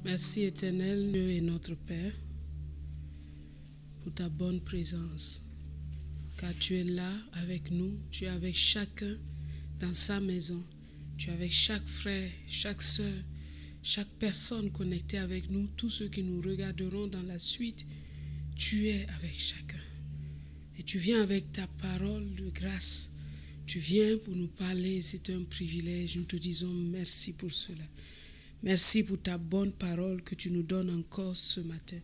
Merci éternel, Dieu et notre Père, pour ta bonne présence. Car tu es là avec nous, tu es avec chacun dans sa maison. Tu es avec chaque frère, chaque soeur, chaque personne connectée avec nous, tous ceux qui nous regarderont dans la suite. Tu es avec chacun. Et tu viens avec ta parole de grâce. Tu viens pour nous parler, c'est un privilège. Nous te disons merci pour cela. Merci pour ta bonne parole que tu nous donnes encore ce matin.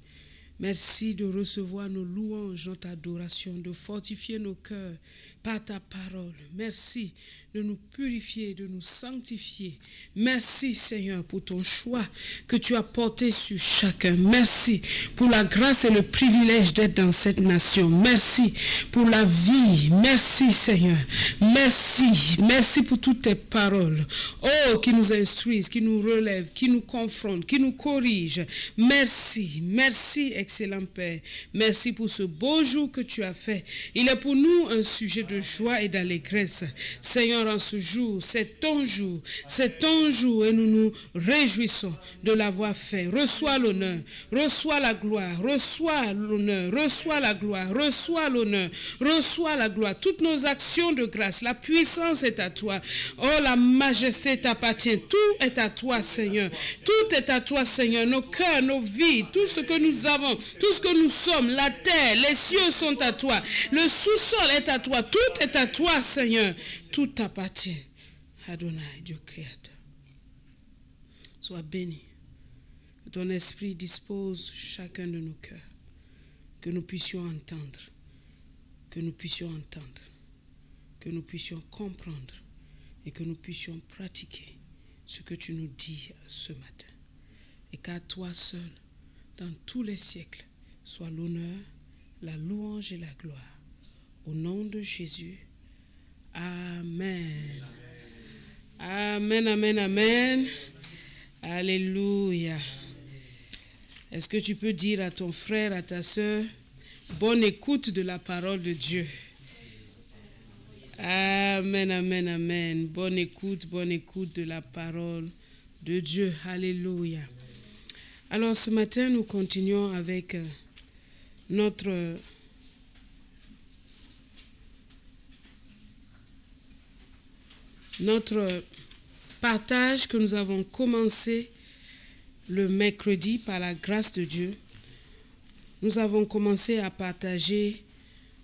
Merci de recevoir nos louanges, notre adoration, de fortifier nos cœurs par ta parole. Merci de nous purifier, de nous sanctifier. Merci Seigneur pour ton choix que tu as porté sur chacun. Merci pour la grâce et le privilège d'être dans cette nation. Merci pour la vie. Merci Seigneur. Merci. Merci pour toutes tes paroles. Oh, qui nous instruisent, qui nous relèvent, qui nous confrontent, qui nous corrigent. Merci. Merci excellent Père. Merci pour ce beau jour que tu as fait. Il est pour nous un sujet de joie et d'allégresse. Seigneur, en ce jour, c'est ton jour et nous nous réjouissons de l'avoir fait. Reçois l'honneur, reçois la gloire, reçois l'honneur, reçois la gloire, reçois l'honneur, reçois la gloire. Toutes nos actions de grâce, la puissance est à toi. Oh, la majesté t'appartient. Tout est à toi, Seigneur. Tout est à toi, Seigneur. Nos cœurs, nos vies, tout ce que nous avons, tout ce que nous sommes, la terre, les cieux sont à toi. Le sous-sol est à toi. Tout est à toi, Seigneur. Tout t'appartient. Adonai, Dieu créateur. Sois béni. Que ton esprit dispose chacun de nos cœurs. Que nous puissions entendre. Que nous puissions entendre. Que nous puissions comprendre. Et que nous puissions pratiquer ce que tu nous dis ce matin. Et qu'à toi seul, dans tous les siècles, soit l'honneur, la louange et la gloire. Au nom de Jésus. Amen. Amen, amen, amen. Alléluia. Est-ce que tu peux dire à ton frère, à ta soeur, bonne écoute de la parole de Dieu. Amen, amen, amen. Bonne écoute de la parole de Dieu. Alléluia. Alors ce matin, nous continuons avec notre partage que nous avons commencé le mercredi par la grâce de Dieu. Nous avons commencé à partager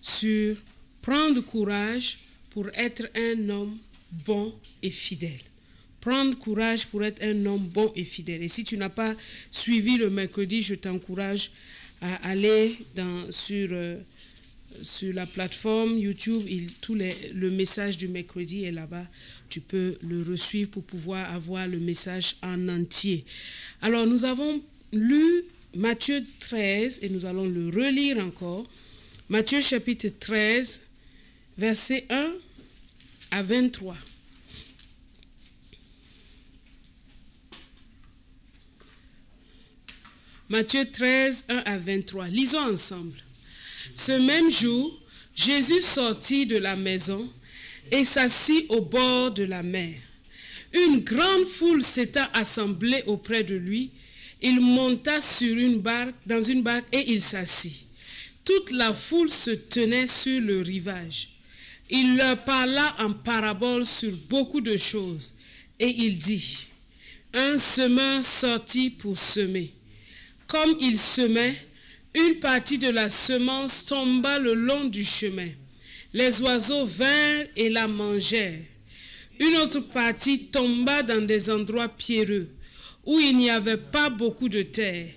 sur prendre courage pour être un homme bon et fidèle. Prendre courage pour être un homme bon et fidèle. Et si tu n'as pas suivi le mercredi, je t'encourage à aller sur la plateforme YouTube. Le message du mercredi est là-bas. Tu peux le resuivre pour pouvoir avoir le message en entier. Alors, nous avons lu Matthieu 13 et nous allons le relire encore. Matthieu chapitre 13, versets 1 à 23. Matthieu 13, 1 à 23. Lisons ensemble. Ce même jour, Jésus sortit de la maison et s'assit au bord de la mer. Une grande foule s'étant assemblée auprès de lui. Il monta dans une barque et il s'assit. Toute la foule se tenait sur le rivage. Il leur parla en parabole sur beaucoup de choses. Et il dit, un semeur sortit pour semer. Comme il semait, une partie de la semence tomba le long du chemin. Les oiseaux vinrent et la mangèrent. Une autre partie tomba dans des endroits pierreux, où il n'y avait pas beaucoup de terre.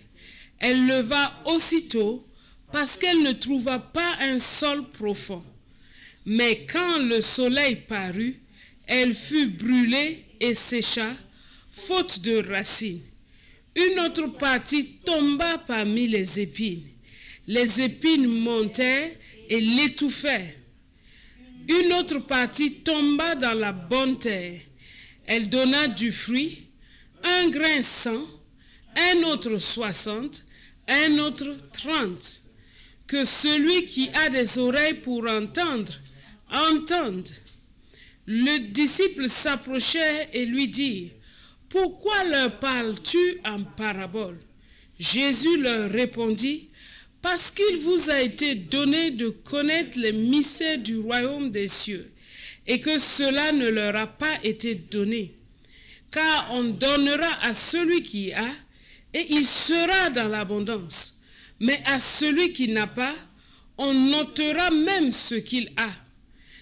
Elle leva aussitôt, parce qu'elle ne trouva pas un sol profond. Mais quand le soleil parut, elle fut brûlée et sécha, faute de racines. Une autre partie tomba parmi les épines. Les épines montèrent et l'étouffèrent. Une autre partie tomba dans la bonne terre. Elle donna du fruit, un grain 100, un autre 60, un autre 30. Que celui qui a des oreilles pour entendre, entende. Le disciple s'approchait et lui dit, pourquoi leur parles-tu en parabole? Jésus leur répondit, parce qu'il vous a été donné de connaître les mystères du royaume des cieux, et que cela ne leur a pas été donné. Car on donnera à celui qui a, et il sera dans l'abondance. Mais à celui qui n'a pas, on notera même ce qu'il a.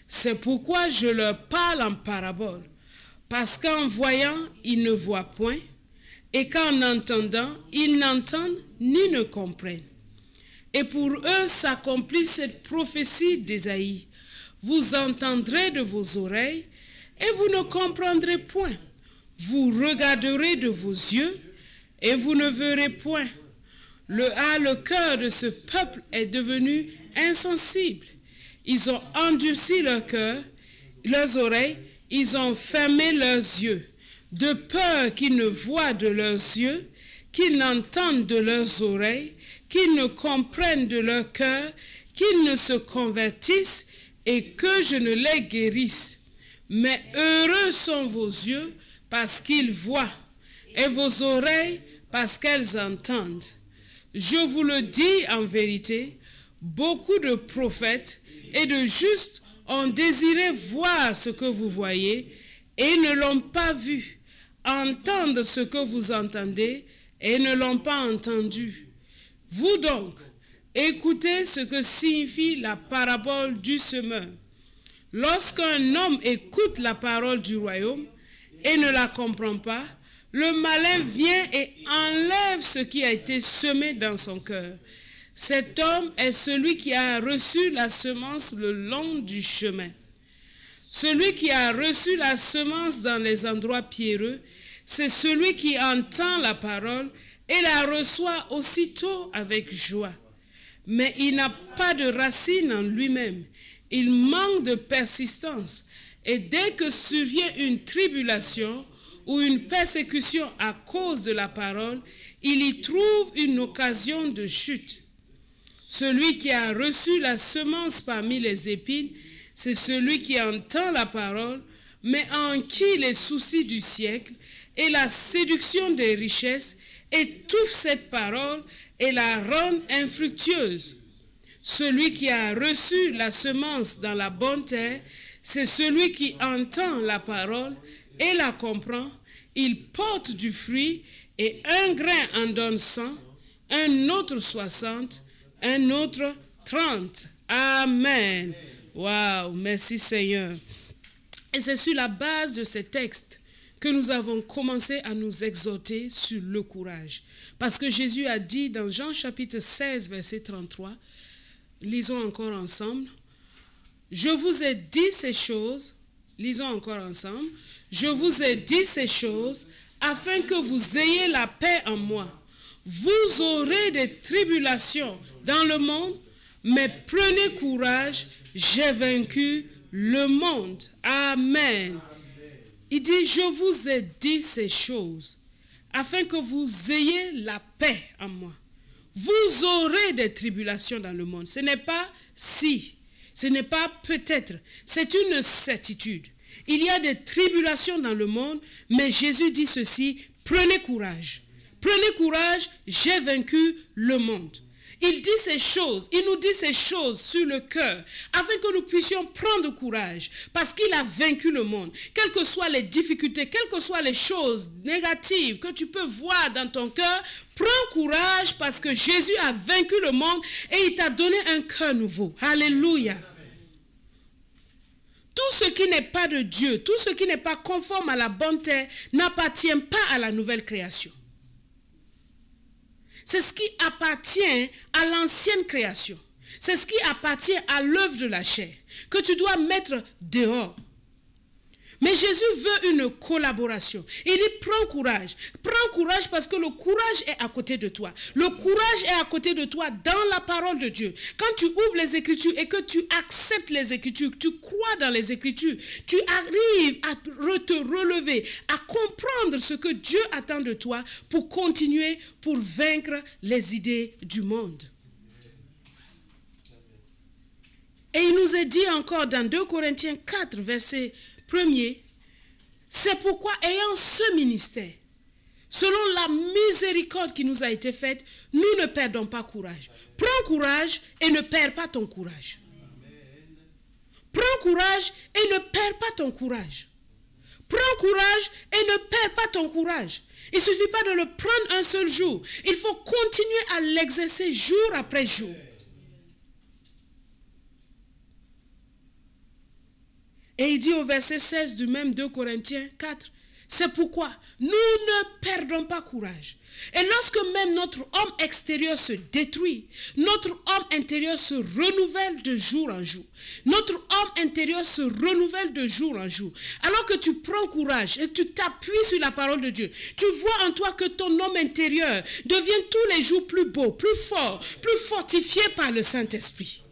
C'est pourquoi je leur parle en parabole, parce qu'en voyant, ils ne voient point, et qu'en entendant, ils n'entendent ni ne comprennent. Et pour eux s'accomplit cette prophétie d'Ésaïe. Vous entendrez de vos oreilles, et vous ne comprendrez point. Vous regarderez de vos yeux, et vous ne verrez point. Le cœur de ce peuple est devenu insensible. Ils ont endurci leur cœur, leurs oreilles, ils ont fermé leurs yeux, de peur qu'ils ne voient de leurs yeux, qu'ils n'entendent de leurs oreilles, qu'ils ne comprennent de leur cœur, qu'ils ne se convertissent et que je ne les guérisse. Mais heureux sont vos yeux parce qu'ils voient, et vos oreilles parce qu'elles entendent. Je vous le dis en vérité, beaucoup de prophètes et de justes ont désiré voir ce que vous voyez et ne l'ont pas vu, entendre ce que vous entendez et ne l'ont pas entendu. Vous donc, écoutez ce que signifie la parabole du semeur. Lorsqu'un homme écoute la parole du royaume et ne la comprend pas, le malin vient et enlève ce qui a été semé dans son cœur. Cet homme est celui qui a reçu la semence le long du chemin. Celui qui a reçu la semence dans les endroits pierreux, c'est celui qui entend la parole et la reçoit aussitôt avec joie. Mais il n'a pas de racine en lui-même. Il manque de persistance. Et dès que survient une tribulation ou une persécution à cause de la parole, il y trouve une occasion de chute. Celui qui a reçu la semence parmi les épines, c'est celui qui entend la parole, mais en qui les soucis du siècle et la séduction des richesses étouffent cette parole et la rendent infructueuse. Celui qui a reçu la semence dans la bonne terre, c'est celui qui entend la parole et la comprend. Il porte du fruit et un grain en donne 100, un autre 60, un autre 30. Amen. Waouh, merci Seigneur. Et c'est sur la base de ces textes que nous avons commencé à nous exhorter sur le courage. Parce que Jésus a dit dans Jean chapitre 16, verset 33, lisons encore ensemble, « Je vous ai dit ces choses » lisons encore ensemble. « Je vous ai dit ces choses afin que vous ayez la paix en moi. Vous aurez des tribulations dans le monde, mais prenez courage, j'ai vaincu le monde. » Amen. Il dit, je vous ai dit ces choses afin que vous ayez la paix en moi. Vous aurez des tribulations dans le monde. Ce n'est pas si, ce n'est pas peut-être, c'est une certitude. Il y a des tribulations dans le monde, mais Jésus dit ceci, prenez courage. Prenez courage, j'ai vaincu le monde. Il dit ces choses, il nous dit ces choses sur le cœur, afin que nous puissions prendre courage, parce qu'il a vaincu le monde. Quelles que soient les difficultés, quelles que soient les choses négatives que tu peux voir dans ton cœur, prends courage, parce que Jésus a vaincu le monde et il t'a donné un cœur nouveau. Alléluia. Tout ce qui n'est pas de Dieu, tout ce qui n'est pas conforme à la bonne terre, n'appartient pas à la nouvelle création. C'est ce qui appartient à l'ancienne création. C'est ce qui appartient à l'œuvre de la chair, que tu dois mettre dehors. Mais Jésus veut une collaboration. Il dit, prends courage. Prends courage parce que le courage est à côté de toi. Le courage est à côté de toi dans la parole de Dieu. Quand tu ouvres les Écritures et que tu acceptes les Écritures, tu crois dans les Écritures, tu arrives à te relever, à comprendre ce que Dieu attend de toi pour continuer, pour vaincre les idées du monde. Et il nous est dit encore dans 2 Corinthiens 4, verset 1er, C'est pourquoi, ayant ce ministère, selon la miséricorde qui nous a été faite, nous ne perdons pas courage. Prends courage et ne perds pas ton courage. Prends courage et ne perds pas ton courage. Prends courage et ne perds pas ton courage. Il ne suffit pas de le prendre un seul jour. Il faut continuer à l'exercer jour après jour. Et il dit au verset 16 du même 2 Corinthiens 4, c'est pourquoi nous ne perdons pas courage. Et lorsque même notre homme extérieur se détruit, notre homme intérieur se renouvelle de jour en jour. Notre homme intérieur se renouvelle de jour en jour. Alors que tu prends courage et tu t'appuies sur la parole de Dieu, tu vois en toi que ton homme intérieur devient tous les jours plus beau, plus fort, plus fortifié par le Saint-Esprit.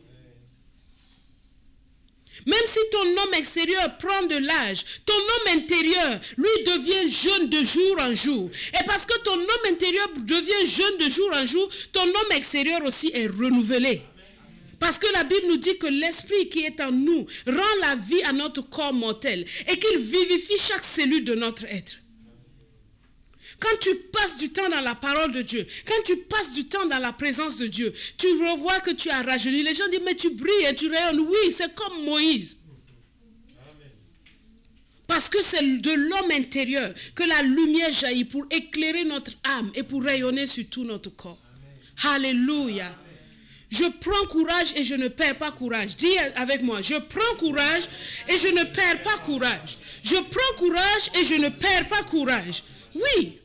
Même si ton homme extérieur prend de l'âge, ton homme intérieur, lui, devient jeune de jour en jour. Et parce que ton homme intérieur devient jeune de jour en jour, ton homme extérieur aussi est renouvelé. Parce que la Bible nous dit que l'esprit qui est en nous rend la vie à notre corps mortel et qu'il vivifie chaque cellule de notre être. Quand tu passes du temps dans la parole de Dieu, quand tu passes du temps dans la présence de Dieu, tu revois que tu as rajeuni. Les gens disent, mais tu brilles et tu rayonnes. Oui, c'est comme Moïse. Parce que c'est de l'homme intérieur que la lumière jaillit pour éclairer notre âme et pour rayonner sur tout notre corps. Alléluia. Je prends courage et je ne perds pas courage. Dis avec moi, je prends courage et je ne perds pas courage. Je prends courage et je ne perds pas courage. Oui.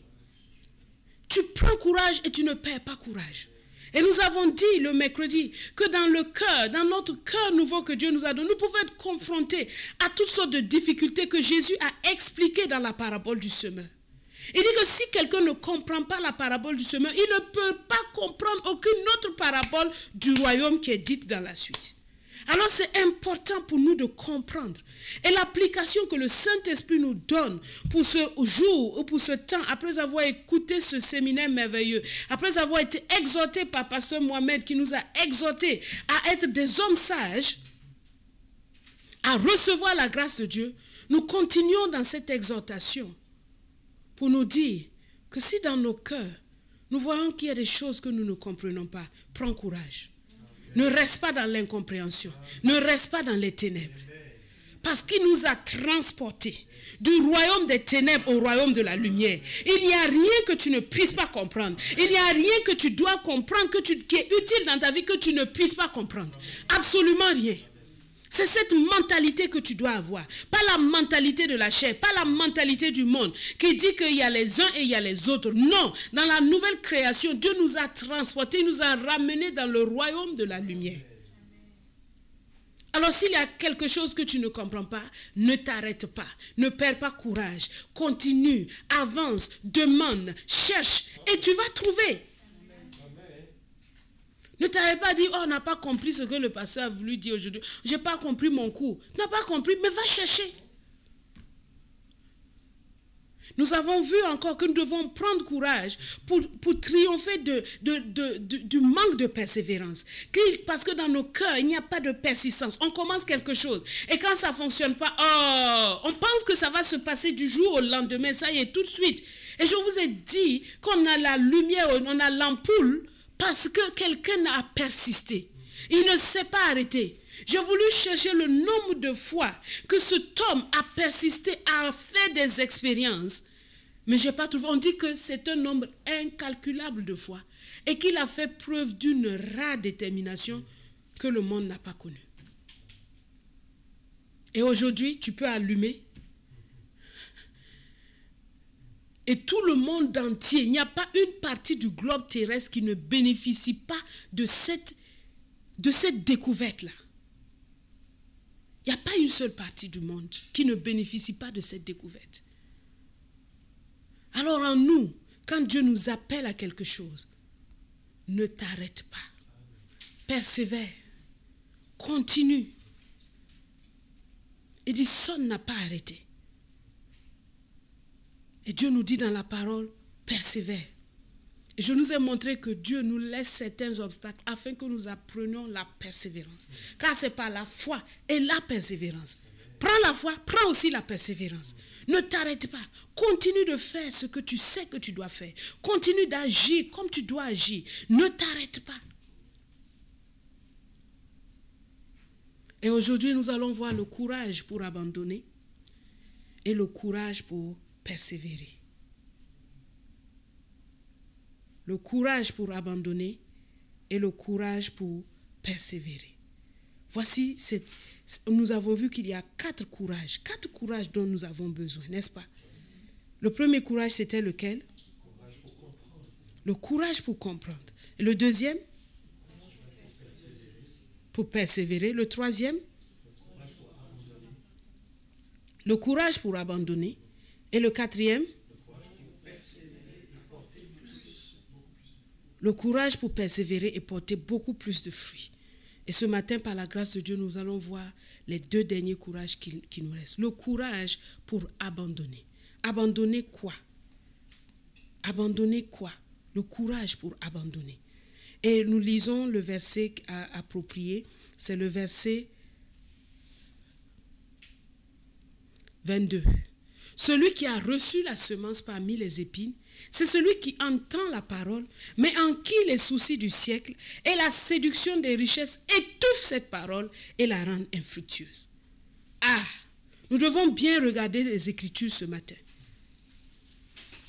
Tu prends courage et tu ne perds pas courage. Et nous avons dit le mercredi que dans le cœur, dans notre cœur nouveau que Dieu nous a donné, nous pouvons être confrontés à toutes sortes de difficultés que Jésus a expliquées dans la parabole du semeur. Il dit que si quelqu'un ne comprend pas la parabole du semeur, il ne peut pas comprendre aucune autre parabole du royaume qui est dite dans la suite. Alors c'est important pour nous de comprendre. Et l'application que le Saint-Esprit nous donne pour ce jour ou pour ce temps, après avoir écouté ce séminaire merveilleux, après avoir été exhorté par Pasteur Mohamed qui nous a exhortés à être des hommes sages, à recevoir la grâce de Dieu, nous continuons dans cette exhortation pour nous dire que si dans nos cœurs, nous voyons qu'il y a des choses que nous ne comprenons pas, prends courage. Ne reste pas dans l'incompréhension. Ne reste pas dans les ténèbres. Parce qu'il nous a transportés du royaume des ténèbres au royaume de la lumière. Il n'y a rien que tu ne puisses pas comprendre. Il n'y a rien que tu dois comprendre, qui est utile dans ta vie, que tu ne puisses pas comprendre. Absolument rien. C'est cette mentalité que tu dois avoir. Pas la mentalité de la chair, pas la mentalité du monde qui dit qu'il y a les uns et il y a les autres. Non, dans la nouvelle création, Dieu nous a transportés, nous a ramenés dans le royaume de la lumière. Alors s'il y a quelque chose que tu ne comprends pas, ne t'arrête pas, ne perds pas courage, continue, avance, demande, cherche et tu vas trouver. Ne t'avais pas dit, oh, on n'a pas compris ce que le pasteur a voulu dire aujourd'hui. Je n'ai pas compris mon cours. Tu n'as pas compris, mais va chercher. Nous avons vu encore que nous devons prendre courage pour triompher du manque de persévérance. Parce que dans nos cœurs, il n'y a pas de persistance. On commence quelque chose. Et quand ça ne fonctionne pas, oh, on pense que ça va se passer du jour au lendemain. Ça y est, tout de suite. Et je vous ai dit qu'on a la lumière, on a l'ampoule, parce que quelqu'un a persisté. Il ne s'est pas arrêté. J'ai voulu chercher le nombre de fois que cet homme a persisté, a fait des expériences. Mais je n'ai pas trouvé. On dit que c'est un nombre incalculable de fois. Et qu'il a fait preuve d'une rare détermination que le monde n'a pas connue. Et aujourd'hui, tu peux allumer. Et tout le monde entier, il n'y a pas une partie du globe terrestre qui ne bénéficie pas de cette découverte-là. Il n'y a pas une seule partie du monde qui ne bénéficie pas de cette découverte. Alors en nous, quand Dieu nous appelle à quelque chose, ne t'arrête pas. Persévère. Continue. Edison n'a pas arrêté. Et Dieu nous dit dans la parole, persévère. Et je nous ai montré que Dieu nous laisse certains obstacles afin que nous apprenions la persévérance. Car c'est par la foi et la persévérance Prends la foi, prends aussi la persévérance. Ne t'arrête pas. Continue de faire ce que tu sais que tu dois faire. Continue d'agir comme tu dois agir. Ne t'arrête pas. Et aujourd'hui, nous allons voir le courage pour abandonner et le courage pour persévérer. Le courage pour abandonner et le courage pour persévérer. Voici, nous avons vu qu'il y a 4 courages dont nous avons besoin, n'est-ce pas? Le premier courage, c'était lequel? Le courage pour comprendre. Et le deuxième? Pour persévérer. Le troisième? Le courage pour abandonner. Et le quatrième? Le courage pour persévérer et porter beaucoup plus de fruits. Et ce matin, par la grâce de Dieu, nous allons voir les 2 derniers courages qui nous restent. Le courage pour abandonner. Abandonner quoi? Abandonner quoi? Le courage pour abandonner. Et nous lisons le verset approprié. C'est le verset 22. Celui qui a reçu la semence parmi les épines, c'est celui qui entend la parole, mais en qui les soucis du siècle et la séduction des richesses étouffent cette parole et la rendent infructueuse. Ah, nous devons bien regarder les Écritures ce matin.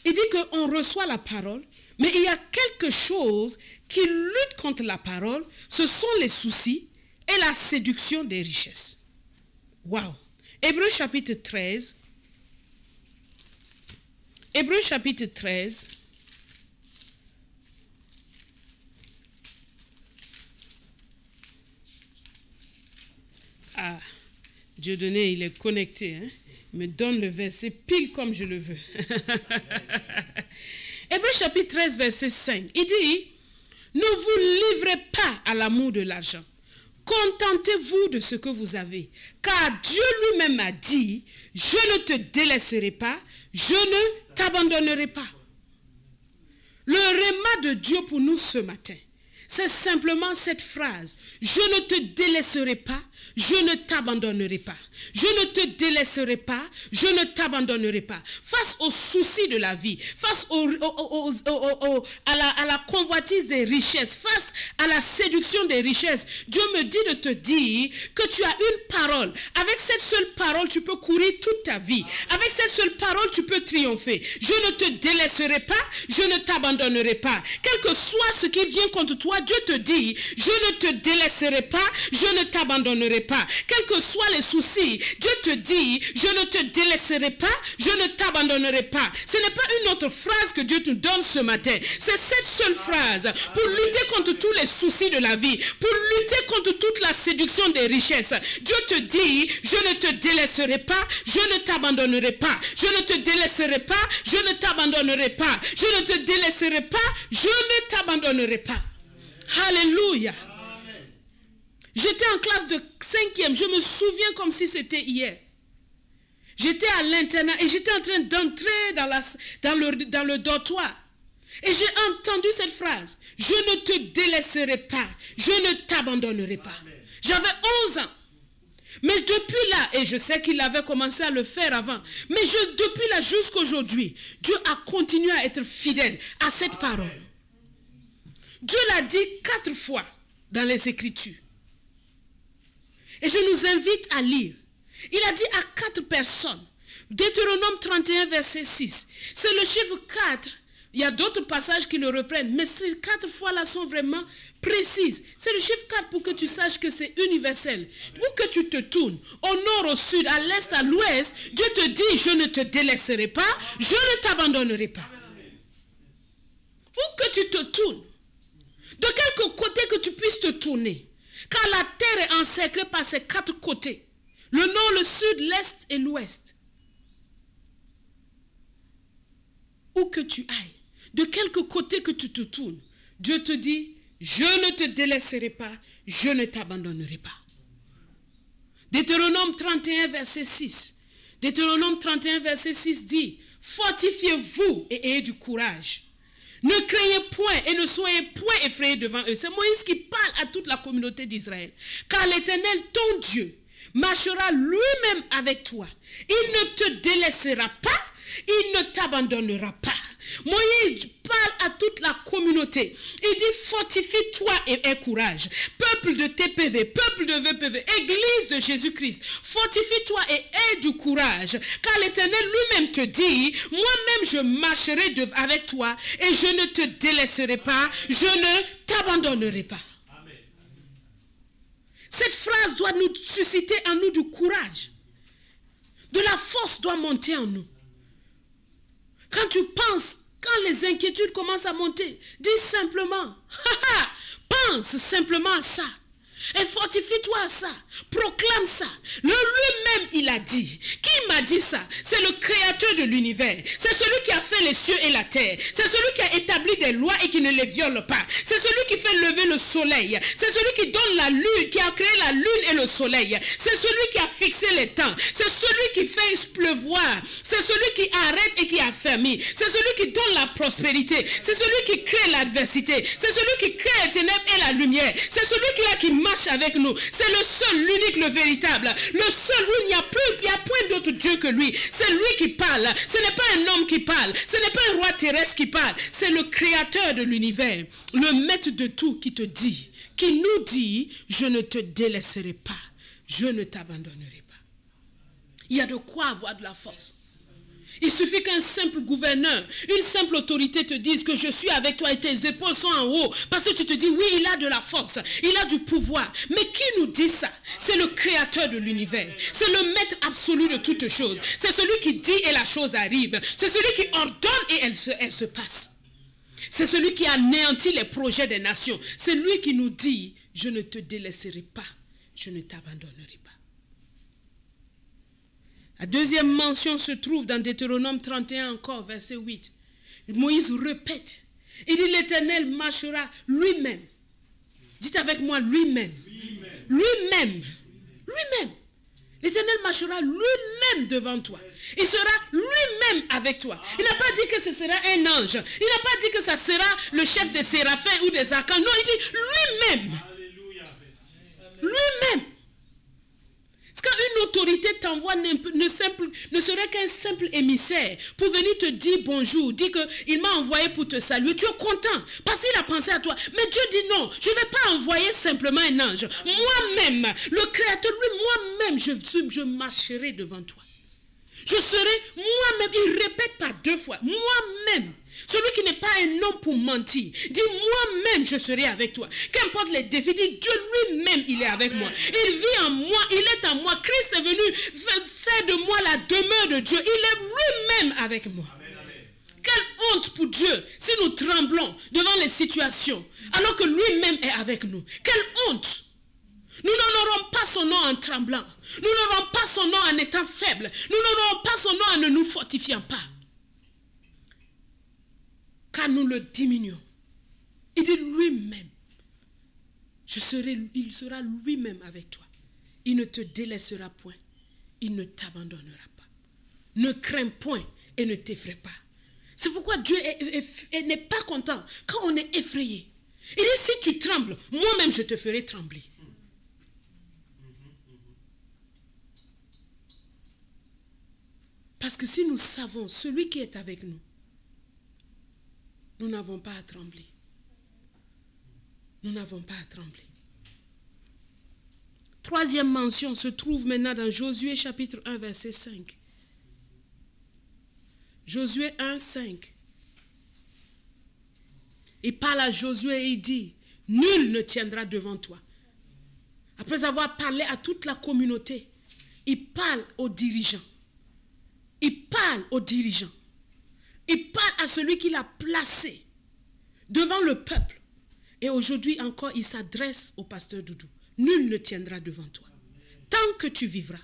Il dit qu'on reçoit la parole, mais il y a quelque chose qui lutte contre la parole, ce sont les soucis et la séduction des richesses. Waouh! Hébreux chapitre 13. Hébreux chapitre 13. Ah, Dieudonné, il est connecté. Hein? Il me donne le verset pile comme je le veux. Hébreux chapitre 13, verset 5. Il dit, ne vous livrez pas à l'amour de l'argent. Contentez-vous de ce que vous avez. Car Dieu lui-même a dit, je ne te délaisserai pas, je ne t'abandonnerai pas. Le réma de Dieu pour nous ce matin, c'est simplement cette phrase. Je ne te délaisserai pas, je ne t'abandonnerai pas. Je ne te délaisserai pas, je ne t'abandonnerai pas. Face aux soucis de la vie, face à la convoitise des richesses, face à la séduction des richesses, Dieu me dit de te dire que tu as une parole. Avec cette seule parole, tu peux courir toute ta vie. Avec cette seule parole, tu peux triompher. Je ne te délaisserai pas, je ne t'abandonnerai pas. Quel que soit ce qui vient contre toi, Dieu te dit, je ne te délaisserai pas, je ne t'abandonnerai pas. Quels que soient les soucis, Dieu te dit, je ne te délaisserai pas, je ne t'abandonnerai pas. Ce n'est pas une autre phrase que Dieu te donne ce matin. C'est cette seule phrase pour lutter contre tous les soucis de la vie, pour lutter contre toute la séduction des richesses. Dieu te dit, je ne te délaisserai pas, je ne t'abandonnerai pas. Je ne te délaisserai pas, je ne t'abandonnerai pas. Je ne te délaisserai pas, je ne t'abandonnerai pas. Alléluia. J'étais en classe de 5e, je me souviens comme si c'était hier. J'étais à l'internat et j'étais en train d'entrer dans le dortoir. Et j'ai entendu cette phrase. Je ne te délaisserai pas, je ne t'abandonnerai pas. J'avais 11 ans. Mais depuis là, et je sais qu'il avait commencé à le faire avant, mais depuis là jusqu'à aujourd'hui, Dieu a continué à être fidèle à cette parole. Dieu l'a dit 4 fois dans les Écritures. Et je nous invite à lire. Il a dit à 4 personnes. Deutéronome 31, verset 6. C'est le chiffre 4. Il y a d'autres passages qui le reprennent. Mais ces 4 fois-là sont vraiment précises. C'est le chiffre 4 pour que tu saches que c'est universel. Où que tu te tournes, au nord, au sud, à l'est, à l'ouest, Dieu te dit, je ne te délaisserai pas, je ne t'abandonnerai pas. Où que tu te tournes, de quelque côté que tu puisses te tourner, car la terre est encerclée par ses 4 côtés. Le nord, le sud, l'est et l'ouest. Où que tu ailles, de quelque côté que tu te tournes, Dieu te dit, je ne te délaisserai pas, je ne t'abandonnerai pas. Deutéronome 31, verset 6. Deutéronome 31, verset 6 dit, fortifiez-vous et ayez du courage. Ne craignez point et ne soyez point effrayés devant eux. C'est Moïse qui parle à toute la communauté d'Israël. Car l'Éternel, ton Dieu, marchera lui-même avec toi. Il ne te délaissera pas, il ne t'abandonnera pas. Moïse parle à toute la communauté. Il dit fortifie-toi et aie courage. Peuple de TPV, peuple de VPV, église de Jésus-Christ, fortifie-toi et aie du courage. Car l'Éternel lui-même te dit, moi-même je marcherai avec toi et je ne te délaisserai pas, je ne t'abandonnerai pas. Amen. Cette phrase doit nous susciter en nous du courage. De la force doit monter en nous. Quand tu penses, quand les inquiétudes commencent à monter, dis simplement, pense simplement à ça. Et fortifie-toi à ça. Proclame ça. Lui-même, il a dit. Qui m'a dit ça? C'est le créateur de l'univers. C'est celui qui a fait les cieux et la terre. C'est celui qui a établi des lois et qui ne les viole pas. C'est celui qui fait lever le soleil. C'est celui qui donne la lune, qui a créé la lune et le soleil. C'est celui qui a fixé les temps. C'est celui qui fait pleuvoir. C'est celui qui arrête et qui affermit. C'est celui qui donne la prospérité. C'est celui qui crée l'adversité. C'est celui qui crée les ténèbres et la lumière. C'est celui qui marche avec nous. C'est le seul, l'unique, le véritable. Le seul où il n'y a point d'autre Dieu que lui. C'est lui qui parle. Ce n'est pas un homme qui parle. Ce n'est pas un roi terrestre qui parle. C'est le créateur de l'univers. Le maître de tout qui te dit, qui nous dit, je ne te délaisserai pas. Je ne t'abandonnerai pas. Il y a de quoi avoir de la force. Il suffit qu'un simple gouverneur, une simple autorité te dise que je suis avec toi et tes épaules sont en haut. Parce que tu te dis, oui, il a de la force, il a du pouvoir. Mais qui nous dit ça? C'est le créateur de l'univers. C'est le maître absolu de toutes choses. C'est celui qui dit et la chose arrive. C'est celui qui ordonne et elle se passe. C'est celui qui anéantit les projets des nations. C'est lui qui nous dit, je ne te délaisserai pas, je ne t'abandonnerai pas. La deuxième mention se trouve dans Deutéronome 31 encore, verset 8. Moïse répète. Il dit l'Éternel marchera lui-même. Dites avec moi lui-même. Lui-même. Lui-même. L'Éternel marchera lui-même devant toi. Il sera lui-même avec toi. Il n'a pas dit que ce sera un ange. Il n'a pas dit que ça sera le chef des séraphins ou des archanges. Non, il dit lui-même. Lui-même. Quand une autorité t'envoie ne serait qu'un simple émissaire pour venir te dire bonjour, dire qu'il m'a envoyé pour te saluer, tu es content parce qu'il a pensé à toi. Mais Dieu dit non, je ne vais pas envoyer simplement un ange. Moi-même, le Créateur, lui, moi-même, je marcherai devant toi. Je serai moi-même, il répète pas deux fois, moi-même. Celui qui n'est pas un homme pour mentir, dit moi-même je serai avec toi. Qu'importe les défis, dit Dieu lui-même il est avec moi. Il vit en moi, il est en moi. Christ est venu faire de moi la demeure de Dieu. Il est lui-même avec moi. Quelle honte pour Dieu si nous tremblons devant les situations alors que lui-même est avec nous. Quelle honte! Nous n'honorons pas son nom en tremblant. Nous n'honorons pas son nom en étant faible. Nous n'honorons pas son nom en ne nous fortifiant pas. Car nous le diminuons. Il dit lui-même. Il sera lui-même avec toi. Il ne te délaissera point. Il ne t'abandonnera pas. Ne crains point et ne t'effraie pas. C'est pourquoi Dieu n'est pas content quand on est effrayé. Il dit si tu trembles, moi-même je te ferai trembler. Parce que si nous savons celui qui est avec nous, nous n'avons pas à trembler. Nous n'avons pas à trembler. Troisième mention se trouve maintenant dans Josué chapitre 1 verset 5. Josué 1, 5. Il parle à Josué et il dit, nul ne tiendra devant toi. Après avoir parlé à toute la communauté, il parle aux dirigeants. Il parle aux dirigeants. Il parle à celui qui l'a placé devant le peuple. Et aujourd'hui encore, il s'adresse au pasteur Doudou. Nul ne tiendra devant toi. Tant que tu vivras,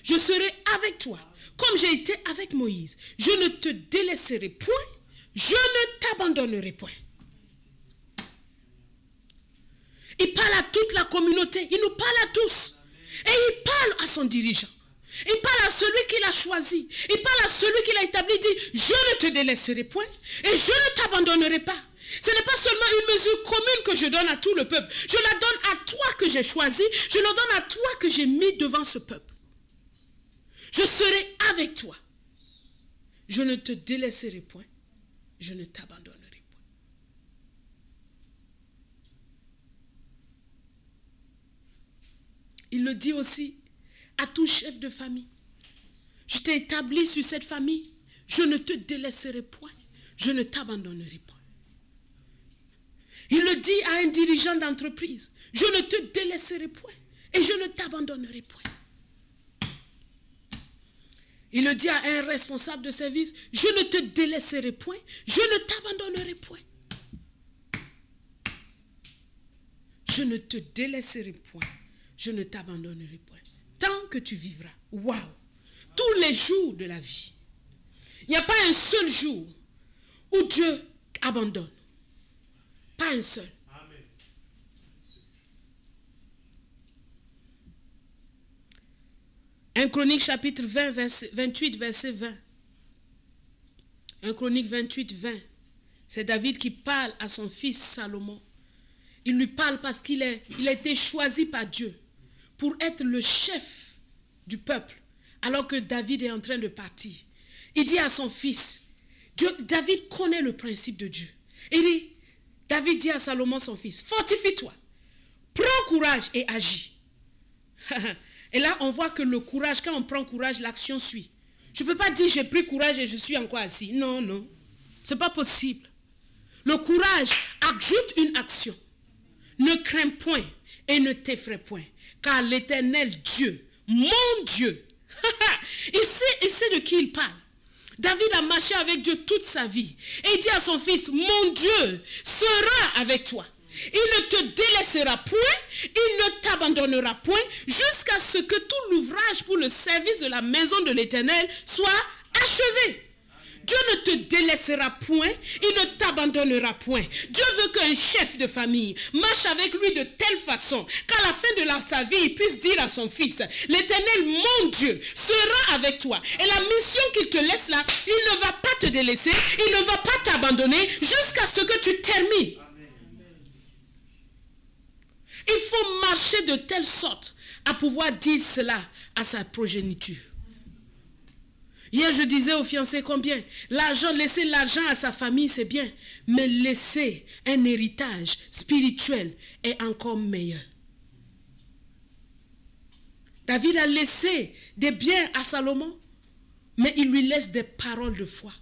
je serai avec toi, comme j'ai été avec Moïse. Je ne te délaisserai point, je ne t'abandonnerai point. Il parle à toute la communauté, il nous parle à tous. Et il parle à son dirigeant. Il parle à celui qu'il a choisi. Il parle à celui qu'il a établi. Il dit, je ne te délaisserai point et je ne t'abandonnerai pas. Ce n'est pas seulement une mesure commune que je donne à tout le peuple. Je la donne à toi que j'ai choisi. Je la donne à toi que j'ai mis devant ce peuple. Je serai avec toi. Je ne te délaisserai point. Je ne t'abandonnerai point. Il le dit aussi à tout chef de famille. Je t'ai établi sur cette famille. Je ne te délaisserai point. Je ne t'abandonnerai point. Il le dit à un dirigeant d'entreprise. Je ne te délaisserai point. Et je ne t'abandonnerai point. Il le dit à un responsable de service. Je ne te délaisserai point. Je ne t'abandonnerai point. Je ne te délaisserai point. Je ne t'abandonnerai point. Tant que tu vivras. Waouh! Tous les jours de la vie. Il n'y a pas un seul jour où Dieu abandonne. Pas un seul. Amen. 1 Chronique chapitre 28, verset 20. 1 Chronique 28, 20. C'est David qui parle à son fils Salomon. Il lui parle parce qu'il a été choisi par Dieu pour être le chef du peuple alors que David est en train de partir. Il dit à son fils, David connaît le principe de Dieu. David dit à Salomon son fils, fortifie-toi, prends courage et agis. Et là on voit que le courage, quand on prend courage, l'action suit. Je ne peux pas dire j'ai pris courage et je suis encore assis. Non, non, ce n'est pas possible. Le courage ajoute une action. Ne crains point et ne t'effraie point, car l'Éternel Dieu, mon Dieu, il sait de qui il parle. David a marché avec Dieu toute sa vie. Et il dit à son fils, mon Dieu sera avec toi. Il ne te délaissera point, il ne t'abandonnera point, jusqu'à ce que tout l'ouvrage pour le service de la maison de l'Éternel soit achevé. Dieu ne te délaissera point, il ne t'abandonnera point. Dieu veut qu'un chef de famille marche avec lui de telle façon qu'à la fin de sa vie, il puisse dire à son fils, l'Éternel, mon Dieu, sera avec toi. Et la mission qu'il te laisse là, il ne va pas te délaisser, il ne va pas t'abandonner jusqu'à ce que tu termines. Il faut marcher de telle sorte à pouvoir dire cela à sa progéniture. Hier, je disais aux fiancés combien laisser l'argent à sa famille, c'est bien. Mais laisser un héritage spirituel est encore meilleur. David a laissé des biens à Salomon, mais il lui laisse des paroles de foi.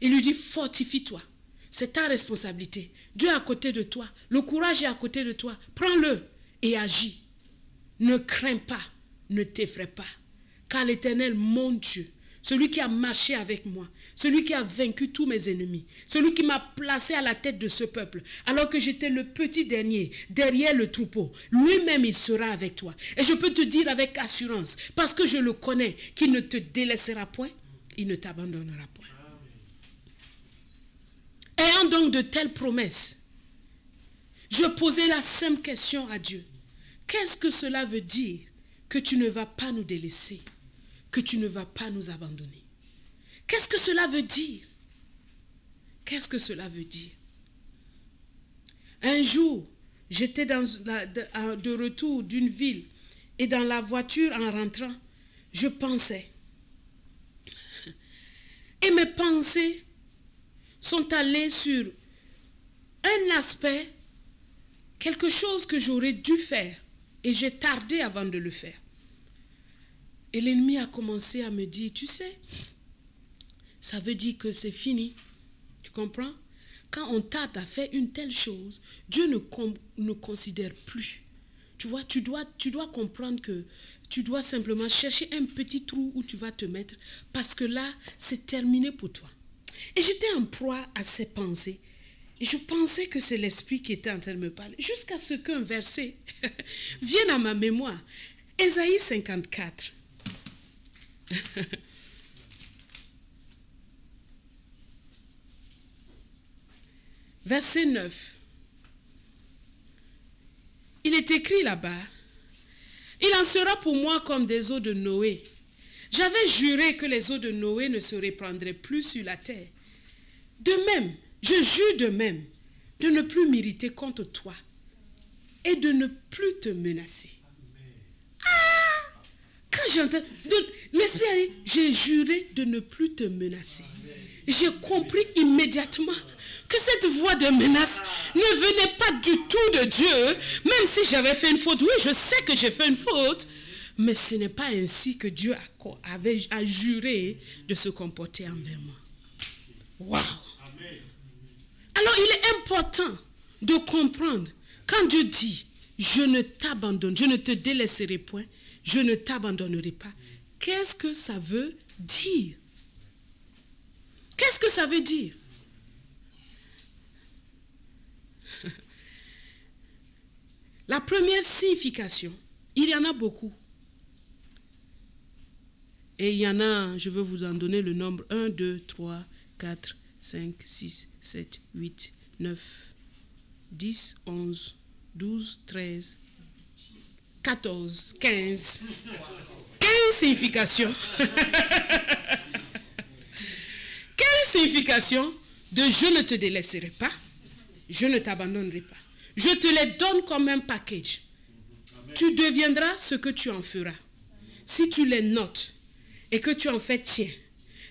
Il lui dit, fortifie-toi. C'est ta responsabilité. Dieu est à côté de toi. Le courage est à côté de toi. Prends-le et agis. Ne crains pas, ne t'effraie pas. Car l'Éternel, mon Dieu, celui qui a marché avec moi, celui qui a vaincu tous mes ennemis, celui qui m'a placé à la tête de ce peuple, alors que j'étais le petit dernier, derrière le troupeau, lui-même il sera avec toi. Et je peux te dire avec assurance, parce que je le connais, qu'il ne te délaissera point, il ne t'abandonnera point. Ayant donc de telles promesses, je posais la simple question à Dieu. Qu'est-ce que cela veut dire que tu ne vas pas nous délaisser? Que tu ne vas pas nous abandonner. Qu'est-ce que cela veut dire? Qu'est-ce que cela veut dire? Un jour, j'étais de retour d'une ville et dans la voiture en rentrant, je pensais. Et mes pensées sont allées sur un aspect, quelque chose que j'aurais dû faire et j'ai tardé avant de le faire. Et l'ennemi a commencé à me dire, tu sais, ça veut dire que c'est fini. Tu comprends? Quand on tarde à faire une telle chose, Dieu ne considère plus. Tu vois, tu dois comprendre que tu dois simplement chercher un petit trou où tu vas te mettre parce que là, c'est terminé pour toi. Et j'étais en proie à ces pensées. Et je pensais que c'est l'esprit qui était en train de me parler. Jusqu'à ce qu'un verset vienne à ma mémoire. Ésaïe 54. Verset 9. Il est écrit là-bas, il en sera pour moi comme des eaux de Noé. J'avais juré que les eaux de Noé ne se répandraient plus sur la terre. De même, je jure de même, de ne plus m'irriter contre toi et de ne plus te menacer. Ah! Quand j'entends, l'Esprit a dit, j'ai juré de ne plus te menacer. J'ai compris immédiatement que cette voix de menace ne venait pas du tout de Dieu. Même si j'avais fait une faute, oui, je sais que j'ai fait une faute, mais ce n'est pas ainsi que Dieu a juré de se comporter envers moi. Waouh! Alors il est important de comprendre, quand Dieu dit, je ne t'abandonne, je ne te délaisserai point, je ne t'abandonnerai pas, qu'est-ce que ça veut dire? Qu'est-ce que ça veut dire? La première signification, il y en a beaucoup. Et il y en a, je veux vous en donner le nombre, 1, 2, 3, 4, 5, 6, 7, 8, 9, 10, 11, 12, 13, 14, 15. 15 significations. Quelle signification de je ne te délaisserai pas, je ne t'abandonnerai pas. Je te les donne comme un package. Tu deviendras ce que tu en feras. Si tu les notes et que tu en fais tien,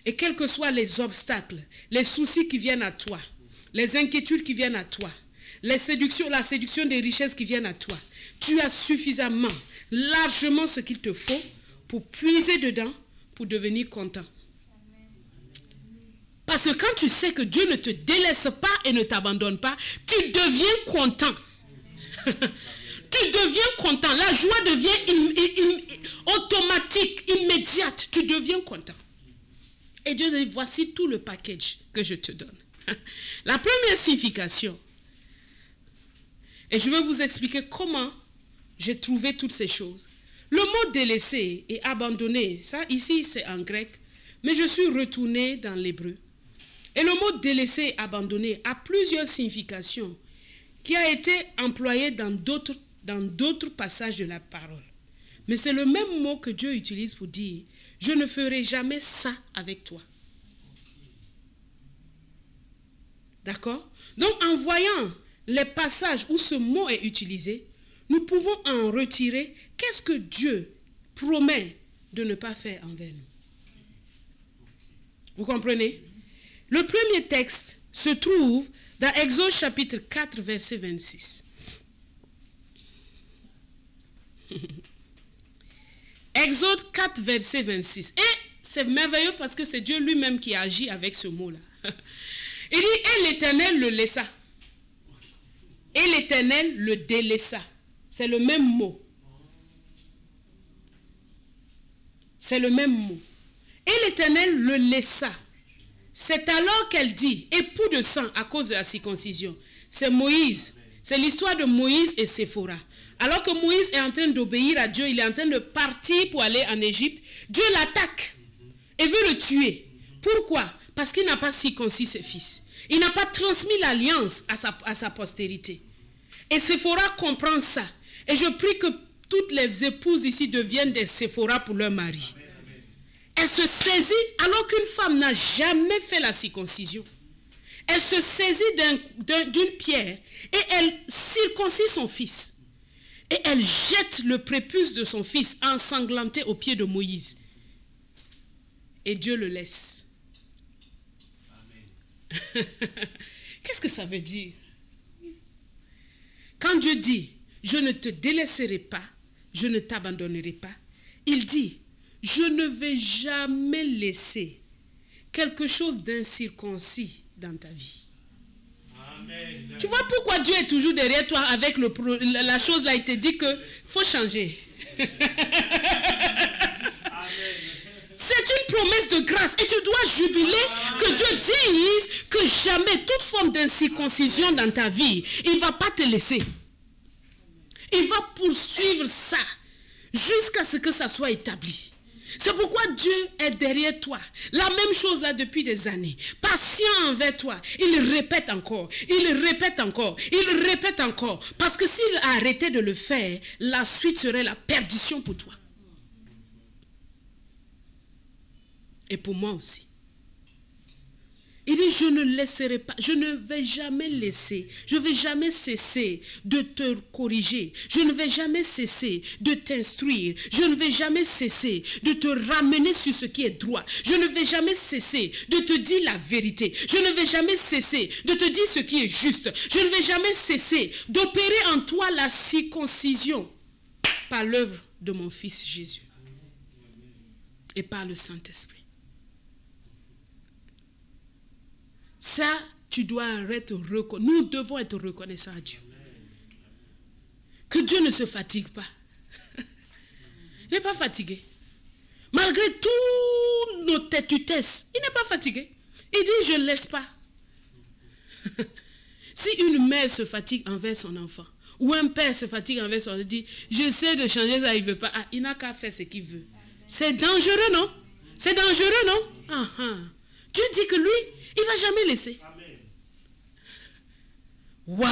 et quels que soient les obstacles, les soucis qui viennent à toi, les inquiétudes qui viennent à toi, la séduction des richesses qui viennent à toi, tu as suffisamment, largement ce qu'il te faut pour puiser dedans, pour devenir content. Parce que quand tu sais que Dieu ne te délaisse pas et ne t'abandonne pas, tu deviens content. Tu deviens content. La joie devient automatique, immédiate. Tu deviens content. Et Dieu dit, voici tout le package que je te donne. La première signification, et je vais vous expliquer comment j'ai trouvé toutes ces choses. Le mot délaisser et abandonner, ça ici c'est en grec, mais je suis retournée dans l'hébreu. Et le mot délaisser et abandonner a plusieurs significations qui a été employé dans d'autres passages de la parole. Mais c'est le même mot que Dieu utilise pour dire « Je ne ferai jamais ça avec toi ». D'accord? Donc en voyant les passages où ce mot est utilisé, nous pouvons en retirer qu'est-ce que Dieu promet de ne pas faire envers nous. Vous comprenez? Le premier texte se trouve dans Exode chapitre 4, verset 26. Exode 4, verset 26. Et c'est merveilleux parce que c'est Dieu lui-même qui agit avec ce mot-là. Il dit, et l'Éternel le laissa. Et l'Éternel le délaissa. C'est le même mot. C'est le même mot. Et l'Éternel le laissa. C'est alors qu'elle dit, époux de sang à cause de la circoncision. C'est Moïse. C'est l'histoire de Moïse et Séphora. Alors que Moïse est en train d'obéir à Dieu, il est en train de partir pour aller en Égypte, Dieu l'attaque et veut le tuer. Pourquoi? Parce qu'il n'a pas circoncis ses fils. Il n'a pas transmis l'alliance à sa postérité. Et Séphora comprend ça. Et je prie que toutes les épouses ici deviennent des Séphora pour leur mari. Elle se saisit alors qu'une femme n'a jamais fait la circoncision. Elle se saisit d'une pierre et elle circoncit son fils. Et elle jette le prépuce de son fils ensanglanté aux pieds de Moïse. Et Dieu le laisse. Qu'est-ce que ça veut dire? Quand Dieu dit, je ne te délaisserai pas, je ne t'abandonnerai pas, il dit, je ne vais jamais laisser quelque chose d'incirconcis dans ta vie. Amen. Tu vois pourquoi Dieu est toujours derrière toi avec la chose là, il te dit que faut changer. C'est une promesse de grâce et tu dois jubiler que Dieu dise que jamais toute forme d'incirconcision dans ta vie, il ne va pas te laisser. Il va poursuivre ça jusqu'à ce que ça soit établi. C'est pourquoi Dieu est derrière toi. La même chose là depuis des années. Patient envers toi. Il répète encore. Il répète encore. Il répète encore. Parce que s'il a arrêté de le faire, la suite serait la perdition pour toi. Et pour moi aussi. Il dit, je ne laisserai pas, je ne vais jamais laisser, je ne vais jamais cesser de te corriger, je ne vais jamais cesser de t'instruire, je ne vais jamais cesser de te ramener sur ce qui est droit, je ne vais jamais cesser de te dire la vérité, je ne vais jamais cesser de te dire ce qui est juste, je ne vais jamais cesser d'opérer en toi la circoncision par l'œuvre de mon Fils Jésus et par le Saint-Esprit. Ça, tu dois être reconnaissant. Nous devons être reconnaissants à Dieu. Que Dieu ne se fatigue pas. Il n'est pas fatigué. Malgré toutes nos têtutesses, il n'est pas fatigué. Il dit, je ne laisse pas. Si une mère se fatigue envers son enfant, ou un père se fatigue envers son enfant, il dit, je sais de changer ça, il ne veut pas. Ah, il n'a qu'à faire ce qu'il veut. C'est dangereux, non? C'est dangereux, non? Dieu dit que lui, il ne va jamais laisser. Waouh!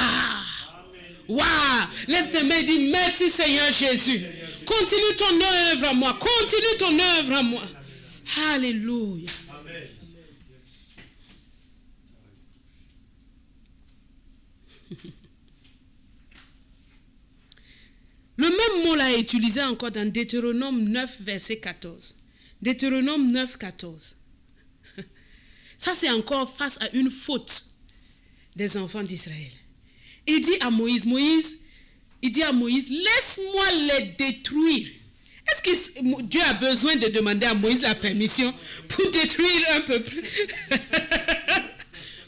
Waouh! Lève tes mains et dis, merci Seigneur Jésus. Continue ton œuvre à moi. Continue ton œuvre à moi. Alléluia. Amen. Le même mot là est utilisé encore dans Deutéronome 9, verset 14. Deutéronome 9, 14. Ça, c'est encore face à une faute des enfants d'Israël. Il dit à Moïse, laisse-moi les détruire. Est-ce que Dieu a besoin de demander à Moïse la permission pour détruire un peuple?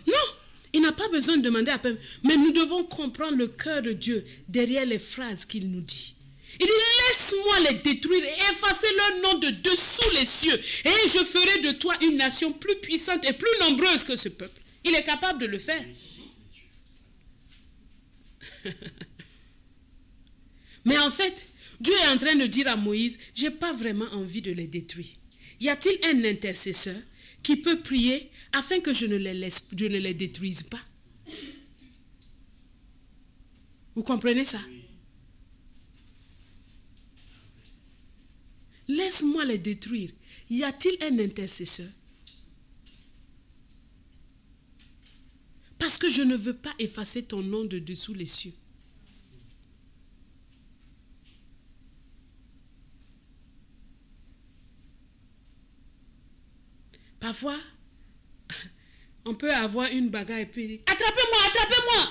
Non, il n'a pas besoin de demander à personne. Mais nous devons comprendre le cœur de Dieu derrière les phrases qu'il nous dit. Il dit, laisse-moi les détruire et effacer leur nom de dessous les cieux. Et je ferai de toi une nation plus puissante et plus nombreuse que ce peuple. Il est capable de le faire. Mais en fait, Dieu est en train de dire à Moïse, je n'ai pas vraiment envie de les détruire. Y a-t-il un intercesseur qui peut prier afin que je ne les détruise pas? Vous comprenez ça? Laisse-moi les détruire. Y a-t-il un intercesseur? Parce que je ne veux pas effacer ton nom de dessous les cieux. Parfois, on peut avoir une bagarre et puis dire, attrapez-moi, attrapez-moi.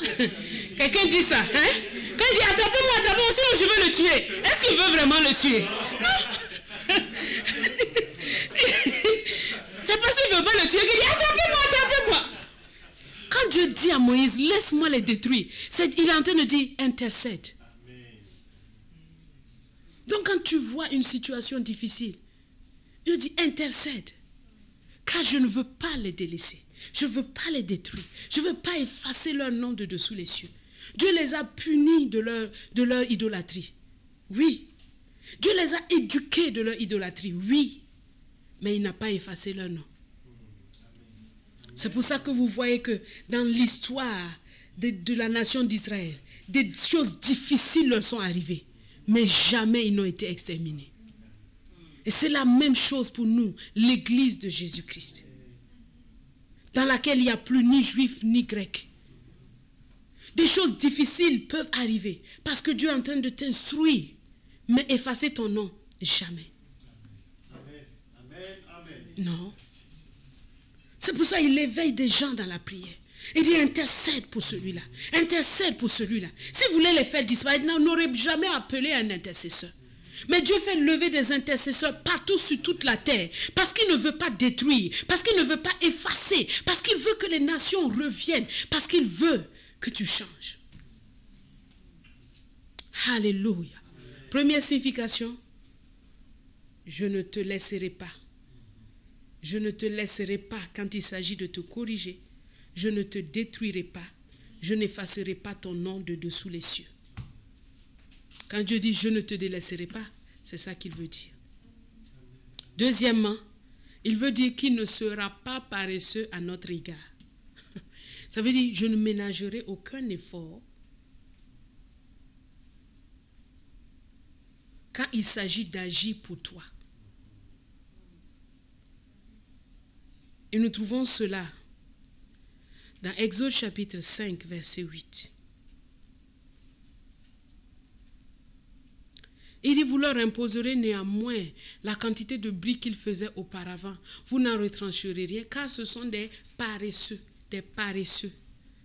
Quelqu'un dit ça, hein? Quand il dit attrapez-moi, attrapez-moi, sinon je veux le tuer. Est-ce qu'il veut vraiment le tuer? Non. C'est parce qu'il ne veut pas le tuer qu'il dit attrapez-moi, attrapez-moi. Quand Dieu dit à Moïse, laisse-moi les détruire, il est en train de dire intercède. Donc quand tu vois une situation difficile, Dieu dit intercède. Car je ne veux pas les délaisser. Je ne veux pas les détruire. Je ne veux pas effacer leur nom de dessous les cieux. Dieu les a punis de leur idolâtrie. Oui. Dieu les a éduqués de leur idolâtrie. Oui. Mais il n'a pas effacé leur nom. C'est pour ça que vous voyez que dans l'histoire de la nation d'Israël, des choses difficiles leur sont arrivées. Mais jamais ils n'ont été exterminés. Et c'est la même chose pour nous, l'église de Jésus-Christ, dans laquelle il n'y a plus ni juif ni grec. Des choses difficiles peuvent arriver parce que Dieu est en train de t'instruire, mais effacer ton nom, jamais. Amen. Amen. Amen. Non. C'est pour ça qu'il éveille des gens dans la prière. Il dit intercède pour celui-là, intercède pour celui-là. Si vous voulez les faire disparaître, on n'aurait jamais appelé un intercesseur. Mais Dieu fait lever des intercesseurs partout sur toute la terre. Parce qu'il ne veut pas détruire. Parce qu'il ne veut pas effacer. Parce qu'il veut que les nations reviennent. Parce qu'il veut que tu changes. Alléluia. Première signification. Je ne te laisserai pas. Je ne te laisserai pas quand il s'agit de te corriger. Je ne te détruirai pas. Je n'effacerai pas ton nom de dessous les cieux. Quand Dieu dit « je ne te délaisserai pas », c'est ça qu'il veut dire. Deuxièmement, il veut dire qu'il ne sera pas paresseux à notre égard. Ça veut dire « je ne ménagerai aucun effort quand il s'agit d'agir pour toi ». Et nous trouvons cela Dans Exode chapitre 5, verset 8. Il dit, vous leur imposerez néanmoins la quantité de bris qu'ils faisaient auparavant. Vous n'en retrancherez rien, car ce sont des paresseux. Des paresseux.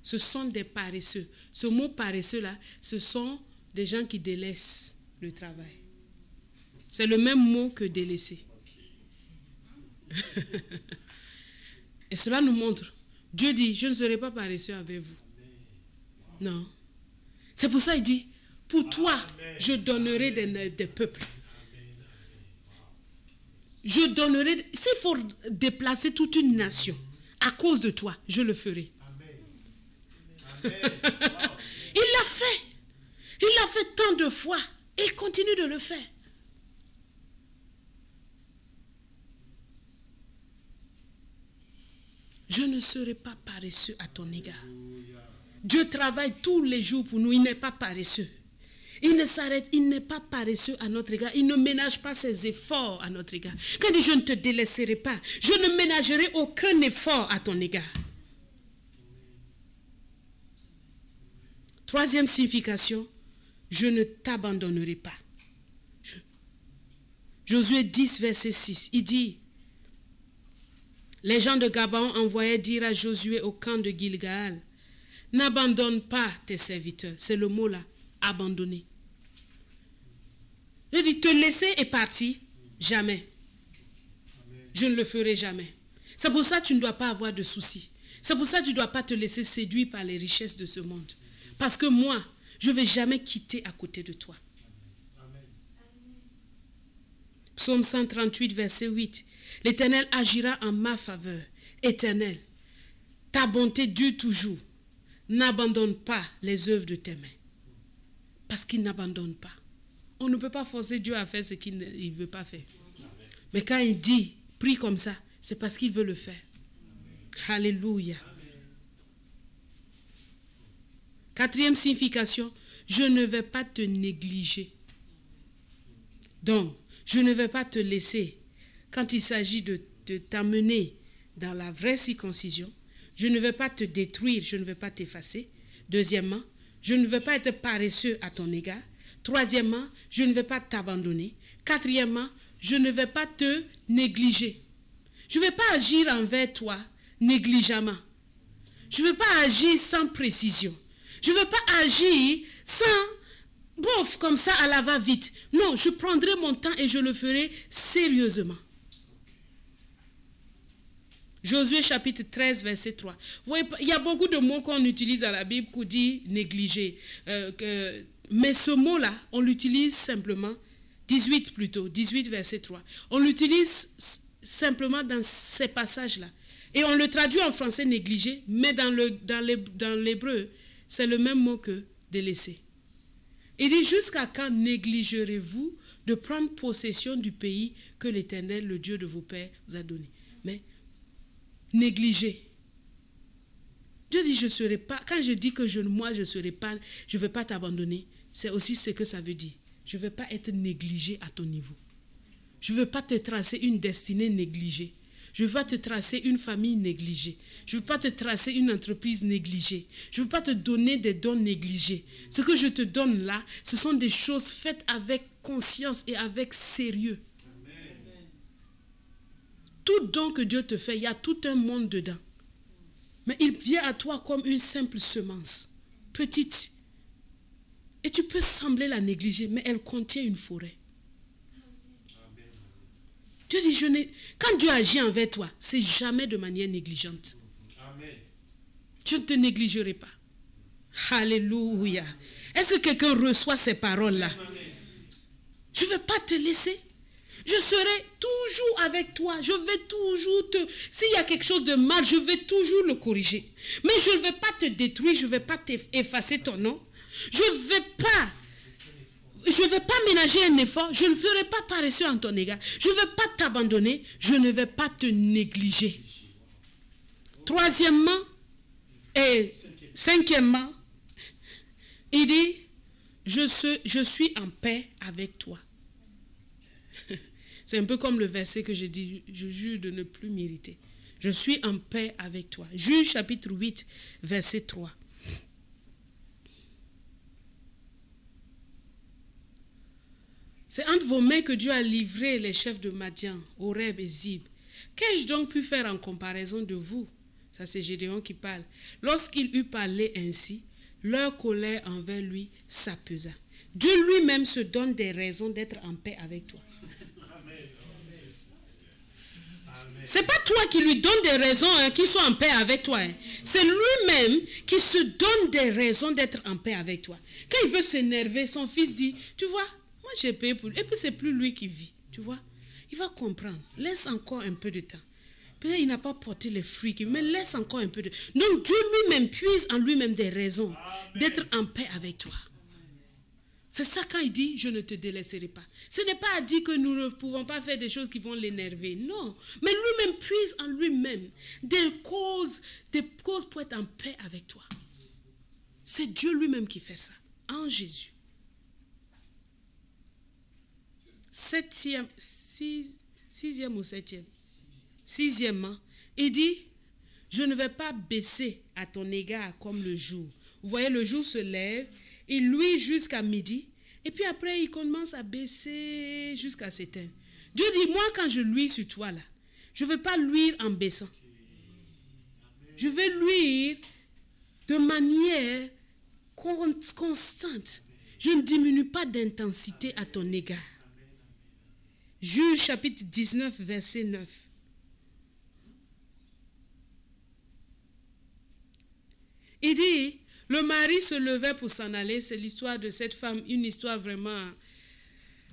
Ce sont des paresseux. Ce mot paresseux-là, ce sont des gens qui délaissent le travail. C'est le même mot que délaisser. Et cela nous montre, Dieu dit, je ne serai pas paresseux avec vous. Non. C'est pour ça qu'il dit, pour toi, je donnerai des peuples. Je donnerai, s'il faut déplacer toute une nation à cause de toi, je le ferai. Il l'a fait. Il l'a fait tant de fois et il continue de le faire. Je ne serai pas paresseux à ton égard. Dieu travaille tous les jours pour nous. Il n'est pas paresseux. Il ne s'arrête, il n'est pas paresseux à notre égard. Il ne ménage pas ses efforts à notre égard. Quand il dit je ne te délaisserai pas, je ne ménagerai aucun effort à ton égard. Troisième signification, je ne t'abandonnerai pas. Josué 10, verset 6, il dit, les gens de Gabaon envoyaient dire à Josué au camp de Gilgal, n'abandonne pas tes serviteurs. C'est le mot là, abandonner. Je dis, te laisser et partir, jamais. Je ne le ferai jamais. C'est pour ça que tu ne dois pas avoir de soucis. C'est pour ça que tu ne dois pas te laisser séduire par les richesses de ce monde. Parce que moi, je ne vais jamais quitter à côté de toi. Amen. Psaume 138, verset 8. L'Éternel agira en ma faveur. Éternel, ta bonté dure toujours. N'abandonne pas les œuvres de tes mains. Parce qu'il n'abandonne pas. On ne peut pas forcer Dieu à faire ce qu'il ne veut pas faire. Mais quand il dit, prie comme ça, c'est parce qu'il veut le faire. Amen. Alléluia. Amen. Quatrième signification, je ne vais pas te négliger. Donc, je ne vais pas te laisser. Quand il s'agit de t'amener dans la vraie circoncision, je ne vais pas te détruire, je ne vais pas t'effacer. Deuxièmement, je ne vais pas être paresseux à ton égard. Troisièmement, je ne vais pas t'abandonner. Quatrièmement, je ne vais pas te négliger. Je ne vais pas agir envers toi négligemment. Je ne vais pas agir sans précision. Je ne vais pas agir sans, bof, comme ça à la va-vite. Non, je prendrai mon temps et je le ferai sérieusement. Josué chapitre 13, verset 3. Vous voyez, il y a beaucoup de mots qu'on utilise dans la Bible qui dit négliger. Mais ce mot-là, on l'utilise simplement, 18 plutôt, 18 verset 3. On l'utilise simplement dans ces passages-là. Et on le traduit en français négliger, mais dans l'hébreu, c'est le même mot que délaisser. Il dit, jusqu'à quand négligerez-vous de prendre possession du pays que l'Éternel, le Dieu de vos pères, vous a donné? Mais négliger. Dieu dit, je serai pas, quand je dis que moi je serai pas, je ne vais pas t'abandonner, c'est aussi ce que ça veut dire. Je ne vais pas être négligé à ton niveau. Je ne veux pas te tracer une destinée négligée. Je ne veux pas te tracer une famille négligée. Je ne veux pas te tracer une entreprise négligée. Je ne veux pas te donner des dons négligés. Ce que je te donne là, ce sont des choses faites avec conscience et avec sérieux. Amen. Tout don que Dieu te fait, il y a tout un monde dedans. Mais il vient à toi comme une simple semence, petite. Et tu peux sembler la négliger, mais elle contient une forêt. Dieu dit, quand Dieu agit envers toi, c'est jamais de manière négligente. Amen. Je ne te négligerai pas. Alléluia. Est-ce que quelqu'un reçoit ces paroles-là? Je ne vais pas te laisser. Je serai toujours avec toi. Je vais toujours s'il y a quelque chose de mal, je vais toujours le corriger. Mais je ne vais pas te détruire, je ne vais pas effacer ton nom. Je ne vais pas ménager un effort. Je ne ferai pas paresseux en ton égard. Je ne vais pas t'abandonner. Je ne vais pas te négliger. Troisièmement et cinquièmement, il dit, je suis en paix avec toi. C'est un peu comme le verset que j'ai dit, je jure de ne plus m'irriter. Je suis en paix avec toi. Juge chapitre 8, verset 3. C'est entre vos mains que Dieu a livré les chefs de Madian, Oreb et Zib. Qu'ai-je donc pu faire en comparaison de vous? Ça, c'est Gédéon qui parle. Lorsqu'il eut parlé ainsi, leur colère envers lui s'apaisa. Dieu lui-même se donne des raisons d'être en paix avec toi. C'est pas toi qui lui donne des raisons qu'il soit en paix avec toi. C'est lui-même qui se donne des raisons d'être en paix avec toi. Quand il veut s'énerver, son fils dit, tu vois, moi j'ai payé pour lui. Et puis c'est plus lui qui vit, tu vois. Il va comprendre. Laisse encore un peu de temps. Peut-être qu'il n'a pas porté les fruits, mais laisse encore un peu de temps. Donc Dieu lui-même puise en lui-même des raisons d'être en paix avec toi. C'est ça quand il dit, je ne te délaisserai pas. Ce n'est pas à dire que nous ne pouvons pas faire des choses qui vont l'énerver. Non. Mais lui-même puise en lui-même des causes pour être en paix avec toi. C'est Dieu lui-même qui fait ça, en Jésus. Sixièmement, il dit, je ne vais pas baisser à ton égard comme le jour. Vous voyez, le jour se lève, il luit jusqu'à midi, et puis après, il commence à baisser jusqu'à s'éteindre. Dieu dit, moi, quand je luis sur toi, là, je ne vais pas luire en baissant. Je vais luire de manière constante. Je ne diminue pas d'intensité à ton égard. Juge chapitre 19, verset 9. Il dit, le mari se levait pour s'en aller. C'est l'histoire de cette femme, une histoire vraiment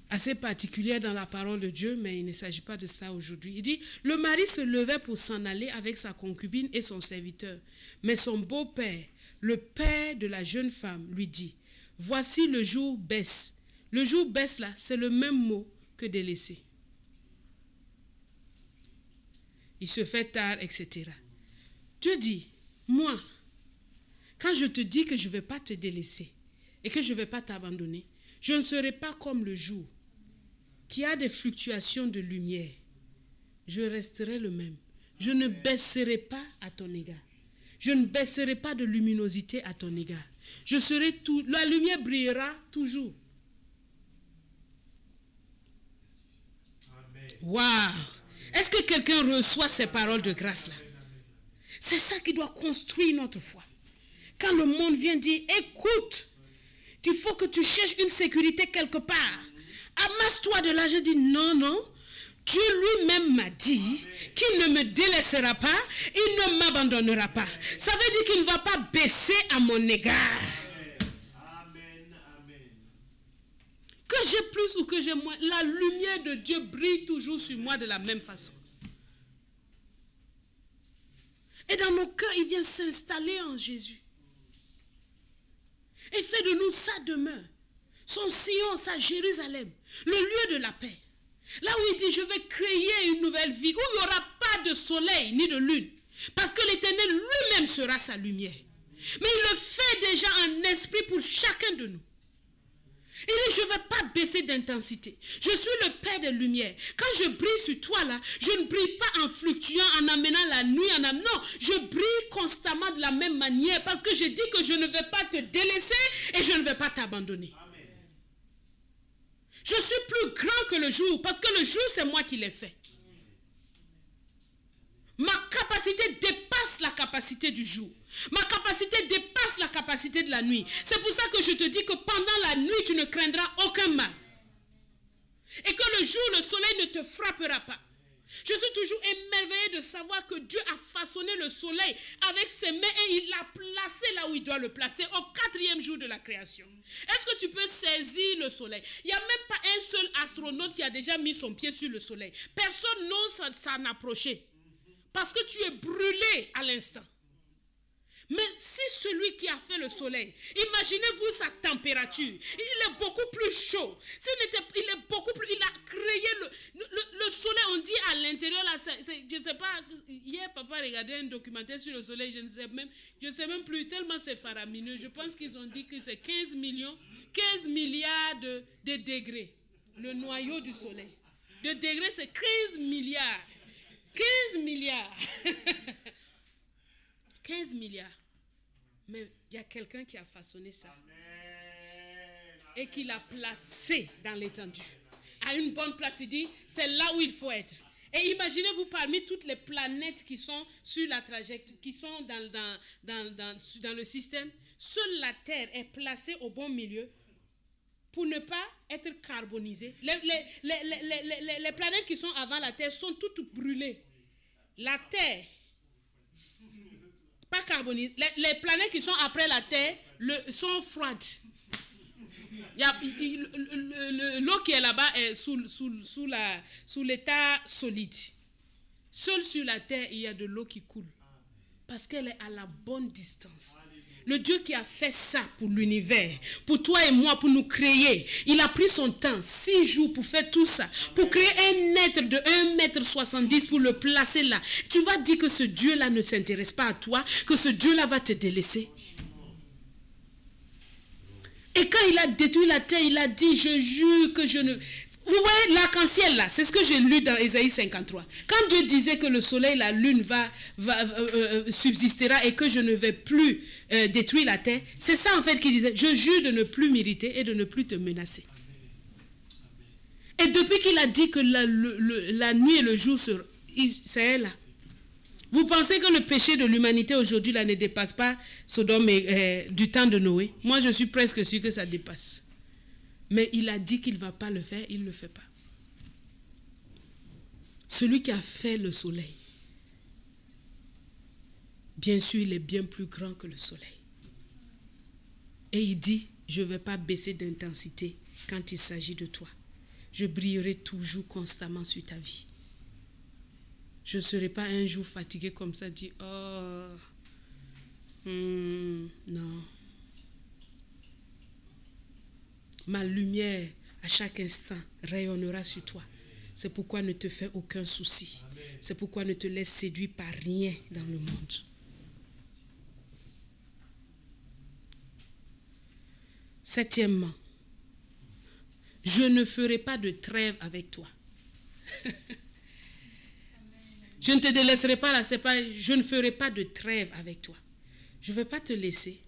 assez particulière dans la parole de Dieu, mais il ne s'agit pas de ça aujourd'hui. Il dit, le mari se levait pour s'en aller avec sa concubine et son serviteur. Mais son beau-père, le père de la jeune femme, lui dit, voici le jour baisse. Le jour baisse là, c'est le même mot que délaisser. Il se fait tard, etc. Dieu dit, moi, quand je te dis que je ne vais pas te délaisser et que je ne vais pas t'abandonner, je ne serai pas comme le jour qui a des fluctuations de lumière. Je resterai le même. Je ne baisserai pas à ton égard. Je ne baisserai pas de luminosité à ton égard. Je serai tout, la lumière brillera toujours. Waouh! Est-ce que quelqu'un reçoit ces paroles de grâce-là? C'est ça qui doit construire notre foi. Quand le monde vient dire, écoute, il faut que tu cherches une sécurité quelque part. Amasse-toi de là. Je dis, non, non. Dieu lui-même m'a dit qu'il ne me délaissera pas, il ne m'abandonnera pas. Ça veut dire qu'il ne va pas baisser à mon égard. Que j'ai plus ou que j'ai moins, la lumière de Dieu brille toujours sur moi de la même façon. Et dans nos cœurs, il vient s'installer en Jésus. Et fait de nous sa demeure, son Sion, sa Jérusalem, le lieu de la paix. Là où il dit, je vais créer une nouvelle ville, où il n'y aura pas de soleil ni de lune. Parce que l'Éternel lui-même sera sa lumière. Mais il le fait déjà en esprit pour chacun de nous. Il dit, je ne vais pas baisser d'intensité. Je suis le Père des Lumières. Quand je brille sur toi là, je ne brille pas en fluctuant, en amenant la nuit, non, je brille constamment de la même manière parce que je dis que je ne vais pas te délaisser et je ne vais pas t'abandonner. Je suis plus grand que le jour parce que le jour c'est moi qui l'ai fait. Ma capacité dépasse la capacité du jour. Ma capacité dépasse la capacité de la nuit. C'est pour ça que je te dis que pendant la nuit, tu ne craindras aucun mal. Et que le jour, le soleil ne te frappera pas. Je suis toujours émerveillée de savoir que Dieu a façonné le soleil avec ses mains et il l'a placé là où il doit le placer, au 4e jour de la création. Est-ce que tu peux saisir le soleil? Il n'y a même pas un seul astronaute qui a déjà mis son pied sur le soleil. Personne n'ose s'en approcher. Parce que tu es brûlé à l'instant. Mais si celui qui a fait le soleil, imaginez-vous sa température, il est beaucoup plus chaud. Il a créé le soleil, on dit à l'intérieur, là, je ne sais pas, hier papa regardait un documentaire sur le soleil, je ne sais même plus, tellement c'est faramineux. Je pense qu'ils ont dit que c'est 15 milliards de degrés, le noyau du soleil. De degrés, c'est 15 milliards. 15 milliards. 15 milliards. Mais il y a quelqu'un qui a façonné ça. Et qui l'a placé dans l'étendue. À une bonne place, il dit, c'est là où il faut être. Et imaginez-vous parmi toutes les planètes qui sont sur la trajectoire, qui sont dans le système, seule la Terre est placée au bon milieu pour ne pas être carbonisée. Les planètes qui sont avant la Terre sont toutes brûlées. La Terre, pas carbonisée. Les planètes qui sont après la Terre sont froides. L'eau qui est là-bas est sous l'état solide. Seul sur la terre, il y a de l'eau qui coule. Parce qu'elle est à la bonne distance. Le Dieu qui a fait ça pour l'univers, pour toi et moi, pour nous créer, il a pris son temps, 6 jours pour faire tout ça, pour créer un être de 1,70 m pour le placer là. Tu vas dire que ce Dieu-là ne s'intéresse pas à toi, que ce Dieu-là va te délaisser. Et quand il a détruit la terre, il a dit, je jure que je ne... Vous voyez l'arc-en-ciel là, c'est ce que j'ai lu dans Ésaïe 53. Quand Dieu disait que le soleil, la lune subsistera et que je ne vais plus détruire la terre, c'est ça en fait qu'il disait, je jure de ne plus m'irriter et de ne plus te menacer. Et depuis qu'il a dit que la nuit et le jour, c'est là. Vous pensez que le péché de l'humanité aujourd'hui là ne dépasse pas Sodome du temps de Noé? Moi je suis presque sûr que ça dépasse. Mais il a dit qu'il ne va pas le faire, il ne le fait pas. Celui qui a fait le soleil, bien sûr il est bien plus grand que le soleil. Et il dit, je ne vais pas baisser d'intensité quand il s'agit de toi. Je brillerai toujours constamment sur ta vie. Je ne serai pas un jour fatigué comme ça, dit, oh, non. Ma lumière, à chaque instant, rayonnera sur toi. C'est pourquoi ne te fais aucun souci. C'est pourquoi ne te laisse séduire par rien dans le monde. Septièmement, je ne ferai pas de trêve avec toi. Je ne te délaisserai pas là, je ne ferai pas de trêve avec toi. Je ne vais pas te laisser.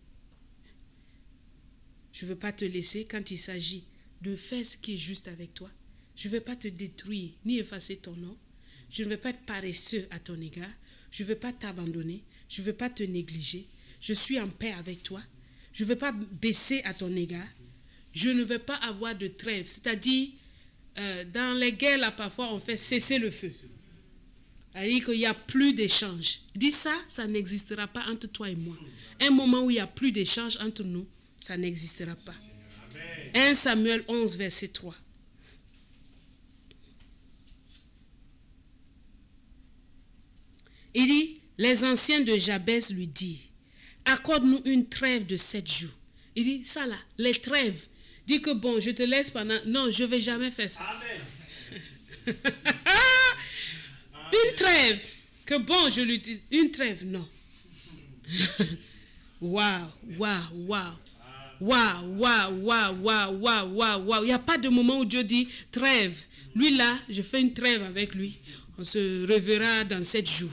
Je ne veux pas te laisser quand il s'agit de faire ce qui est juste avec toi. Je ne vais pas te détruire ni effacer ton nom. Je ne vais pas être paresseux à ton égard. Je ne vais pas t'abandonner. Je ne vais pas te négliger. Je suis en paix avec toi. Je ne vais pas baisser à ton égard. Je ne vais pas avoir de trêve. C'est-à-dire, dans les guerres, là, parfois, on fait cesser le feu. C'est-à-dire qu'il n'y a plus d'échange. Dis ça, ça n'existera pas entre toi et moi. Un moment où il n'y a plus d'échange entre nous, ça n'existera pas. 1 Samuel 11, verset 3. Il dit, les anciens de Jabès lui dirent, accorde-nous une trêve de 7 jours. Il dit, ça là, les trêves. Dis que bon, je te laisse pendant... Non, je ne vais jamais faire ça. Amen. Une trêve. Que bon, je lui dis, une trêve, non. Waouh, waouh, waouh. Waouh, waouh, waouh, waouh, waouh, waouh, waouh. Il n'y a pas de moment où Dieu dit trêve. Lui là, je fais une trêve avec lui. On se reverra dans 7 jours.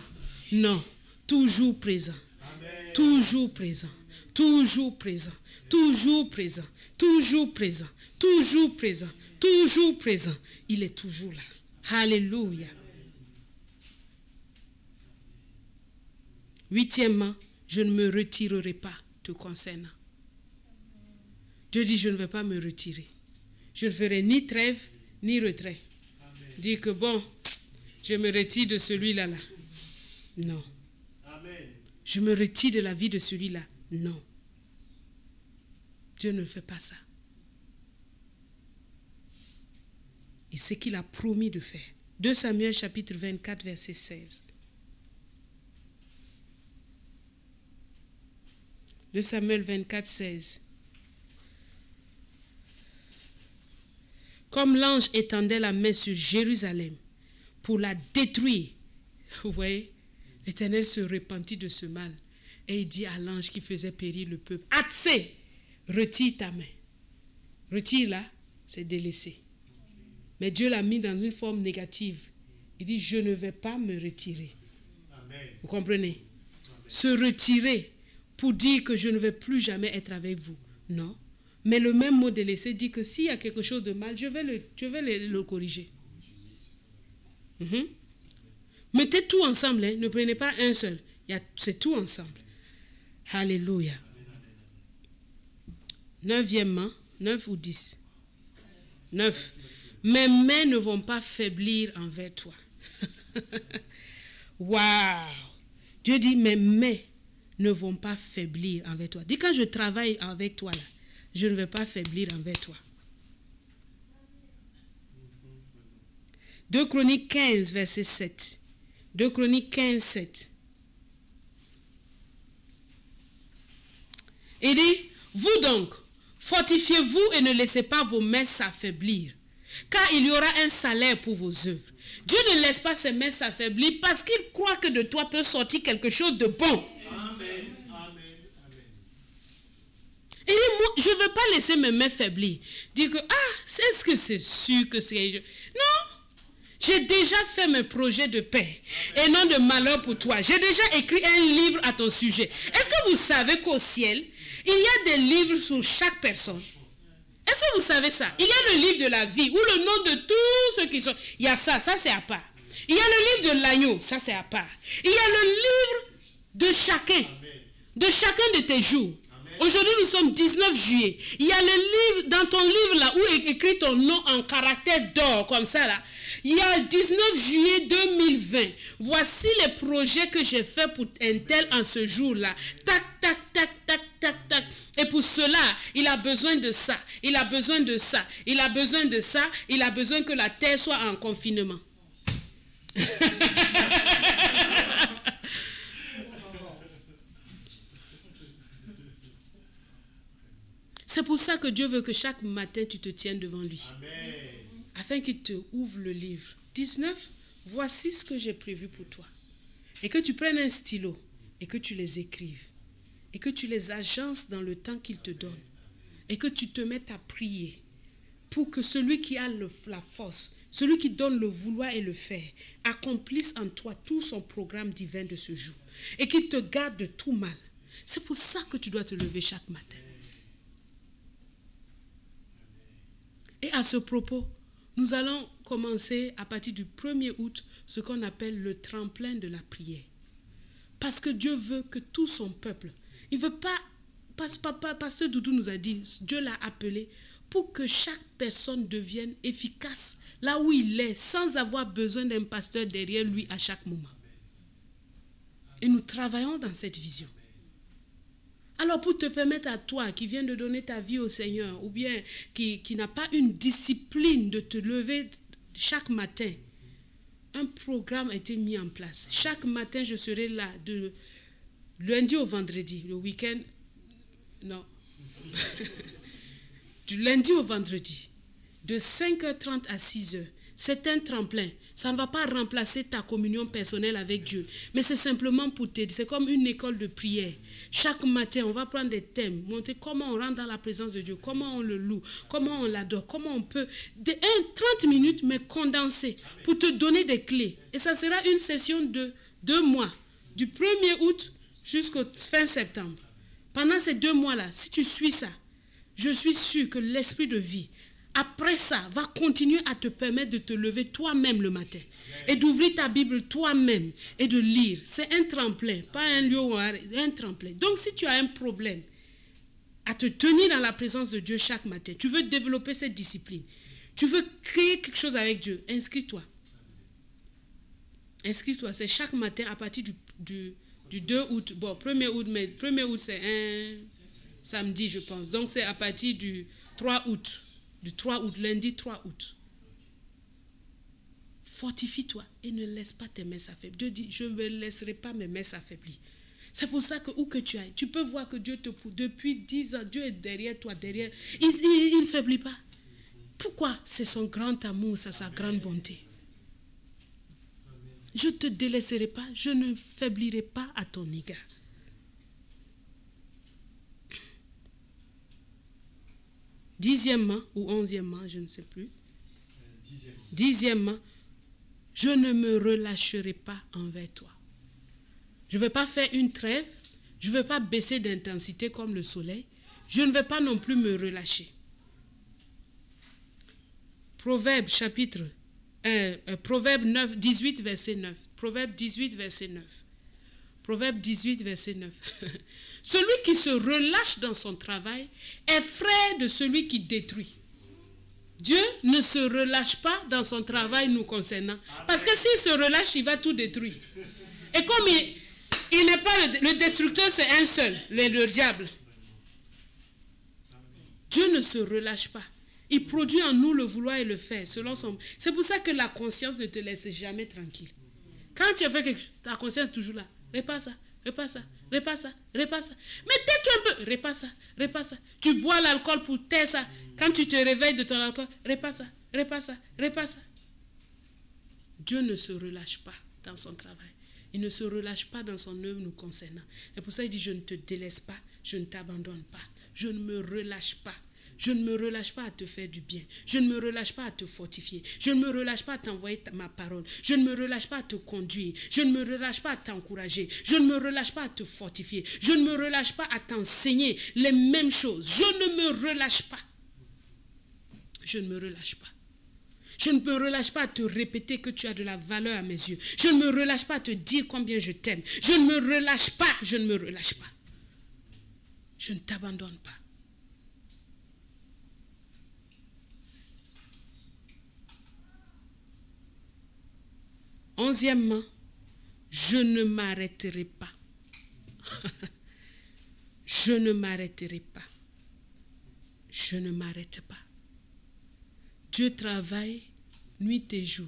Non, toujours présent. Amen. Toujours présent. Toujours présent. Toujours présent. Toujours présent. Toujours présent. Toujours présent. Il est toujours là. Alléluia. Huitièmement, je ne me retirerai pas te concernant. Dieu dit, je ne vais pas me retirer. Je ne ferai ni trêve, ni retrait. Dire que bon, je me retire de celui-là. Là. Non. Amen. Je me retire de la vie de celui-là. Non. Dieu ne fait pas ça. Et c'est qu'il a promis de faire. 2 Samuel chapitre 24, verset 16. 2 Samuel 24, 16. Comme l'ange étendait la main sur Jérusalem pour la détruire, vous voyez, l'Éternel se repentit de ce mal. Et il dit à l'ange qui faisait périr le peuple, Atsé, retire ta main. Retire là, c'est délaissé. Mais Dieu l'a mis dans une forme négative. Il dit, je ne vais pas me retirer. Amen. Vous comprenez? Se retirer pour dire que je ne vais plus jamais être avec vous. Non. Mais le même mot délaissé dit que s'il y a quelque chose de mal, je vais le corriger. Mettez tout ensemble, hein. Ne prenez pas un seul. C'est tout ensemble. Alléluia. 9e, 9 ou 10. 9. Mes mains ne vont pas faiblir envers toi. Waouh! Dieu dit, mes mains ne vont pas faiblir envers toi. Dis, quand je travaille avec toi, là, je ne vais pas faiblir envers toi. 2 Chroniques 15, verset 7. 2 Chroniques 15, 7. Il dit, vous donc, fortifiez-vous et ne laissez pas vos mains s'affaiblir, car il y aura un salaire pour vos œuvres. Dieu ne laisse pas ses mains s'affaiblir parce qu'il croit que de toi peut sortir quelque chose de bon. Amen. Amen. Amen. Il dit, moi, je ne veux pas laisser mes mains faiblir. Dire que, est-ce que c'est sûr que c'est... Non. J'ai déjà fait mes projets de paix et non de malheur pour toi. J'ai déjà écrit un livre à ton sujet. Est-ce que vous savez qu'au ciel, il y a des livres sur chaque personne? Est-ce que vous savez ça? Il y a le livre de la vie où le nom de tous ceux qui sont... Il y a ça c'est à part. Il y a le livre de l'agneau, ça c'est à part. Il y a le livre de chacun de tes jours. Aujourd'hui, nous sommes 19 juillet. Il y a le livre, dans ton livre là, où est écrit ton nom en caractère d'or, comme ça là. Il y a 19 juillet 2020. Voici les projets que j'ai fait pour un tel en ce jour-là. Tac, tac, tac, tac, tac, tac. Et pour cela, il a besoin de ça. Il a besoin de ça. Il a besoin de ça. Il a besoin que la terre soit en confinement. C'est pour ça que Dieu veut que chaque matin tu te tiennes devant lui. Amen. Afin qu'il te ouvre le livre. 19, voici ce que j'ai prévu pour toi. Et que tu prennes un stylo et que tu les écrives. Et que tu les agences dans le temps qu'il te donne. Et que tu te mettes à prier pour que celui qui a la force, celui qui donne le vouloir et le faire, accomplisse en toi tout son programme divin de ce jour. Et qu'il te garde de tout mal. C'est pour ça que tu dois te lever chaque matin. Et à ce propos, nous allons commencer à partir du 1er août ce qu'on appelle le tremplin de la prière. Parce que Dieu veut que tout son peuple, il ne veut pas, Pasteur Doudou nous a dit, Dieu l'a appelé pour que chaque personne devienne efficace là où il est, sans avoir besoin d'un pasteur derrière lui à chaque moment. Et nous travaillons dans cette vision. Alors pour te permettre à toi qui viens de donner ta vie au Seigneur ou bien qui n'a pas une discipline de te lever chaque matin, un programme a été mis en place. Chaque matin, je serai là de lundi au vendredi, le week-end, non. Du lundi au vendredi, de 5h30 à 6h. C'est un tremplin. Ça ne va pas remplacer ta communion personnelle avec Dieu. Mais c'est simplement pour t'aider. C'est comme une école de prière. Chaque matin, on va prendre des thèmes, montrer comment on rentre dans la présence de Dieu, comment on le loue, comment on l'adore, comment on peut... 30 minutes, mais condensées, pour te donner des clés. Et ça sera une session de 2 mois, du 1er août jusqu'au fin septembre. Pendant ces 2 mois-là, si tu suis ça, je suis sûr que l'esprit de vie, après ça, va continuer à te permettre de te lever toi-même le matin et d'ouvrir ta Bible toi-même et de lire. C'est un tremplin, pas un lieu où un tremplin. Donc, si tu as un problème à te tenir dans la présence de Dieu chaque matin, tu veux développer cette discipline, tu veux créer quelque chose avec Dieu, inscris-toi. Inscris-toi, c'est chaque matin à partir du 2 août. Bon, 1er août, mais 1er août, c'est un samedi, je pense. Donc, c'est à partir du 3 août. Du 3 août, lundi 3 août. Fortifie-toi et ne laisse pas tes mains s'affaiblir. Dieu dit, je ne me laisserai pas mes mains s'affaiblir. C'est pour ça que où que tu ailles, tu peux voir que Dieu te pousse. Depuis 10 ans, Dieu est derrière toi, derrière. Il ne faiblit pas. Pourquoi? C'est son grand amour, c'est sa grande bonté. Je ne te délaisserai pas, je ne faiblirai pas à ton égard. Dixièmement ou 11e, je ne sais plus. 10e, je ne me relâcherai pas envers toi. Je ne vais pas faire une trêve, je ne vais pas baisser d'intensité comme le soleil, je ne vais pas non plus me relâcher. Proverbe chapitre Proverbe 9, 18, verset 9. Proverbe 18, verset 9. Proverbe 18, verset 9. Celui qui se relâche dans son travail est frère de celui qui détruit. Dieu ne se relâche pas dans son travail nous concernant. Parce que s'il se relâche, il va tout détruire. Et comme il n'est pas le destructeur, c'est un seul, le diable. Dieu ne se relâche pas. Il produit en nous le vouloir et le faire selon son... C'est pour ça que la conscience ne te laisse jamais tranquille. Quand tu as fait quelque chose, ta conscience est toujours là. Répare ça, répare ça, répare ça, répare ça. Mais tais-toi un peu, répare ça, répare ça. Tu bois l'alcool pour taire ça. Quand tu te réveilles de ton alcool, répare ça, répare ça, répare ça. Dieu ne se relâche pas dans son travail. Il ne se relâche pas dans son œuvre nous concernant. Et pour ça, il dit, je ne te délaisse pas, je ne t'abandonne pas. Je ne me relâche pas. Je ne me relâche pas à te faire du bien. Je ne me relâche pas à te fortifier. Je ne me relâche pas à t'envoyer ma parole. Je ne me relâche pas à te conduire. Je ne me relâche pas à t'encourager. Je ne me relâche pas à te fortifier. Je ne me relâche pas à t'enseigner les mêmes choses. Je ne me relâche pas. Je ne me relâche pas. Je ne me relâche pas à te répéter que tu as de la valeur à mes yeux. Je ne me relâche pas à te dire combien je t'aime. Je ne me relâche pas. Je ne me relâche pas. Je ne t'abandonne pas. Onzièmement, je ne m'arrêterai pas. Je ne m'arrêterai pas. Je ne m'arrête pas. Dieu travaille nuit et jour.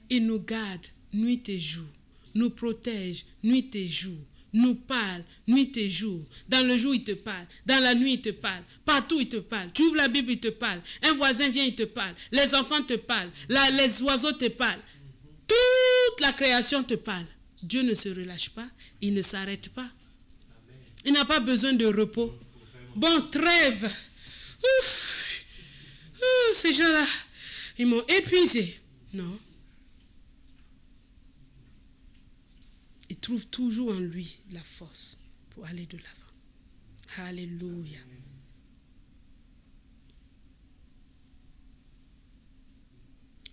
Il nous garde nuit et jour. Nous protège nuit et jour. Nous parle nuit et jour. Dans le jour, il te parle. Dans la nuit, il te parle. Partout, il te parle. Tu ouvres la Bible, il te parle. Un voisin vient, il te parle. Les enfants te parlent. Les oiseaux te parlent. Toute la création te parle. Dieu ne se relâche pas. Il ne s'arrête pas. Il n'a pas besoin de repos. Bon, trêve. Ouf. Ces gens-là, ils m'ont épuisé. Non. Il trouve toujours en lui la force pour aller de l'avant. Alléluia.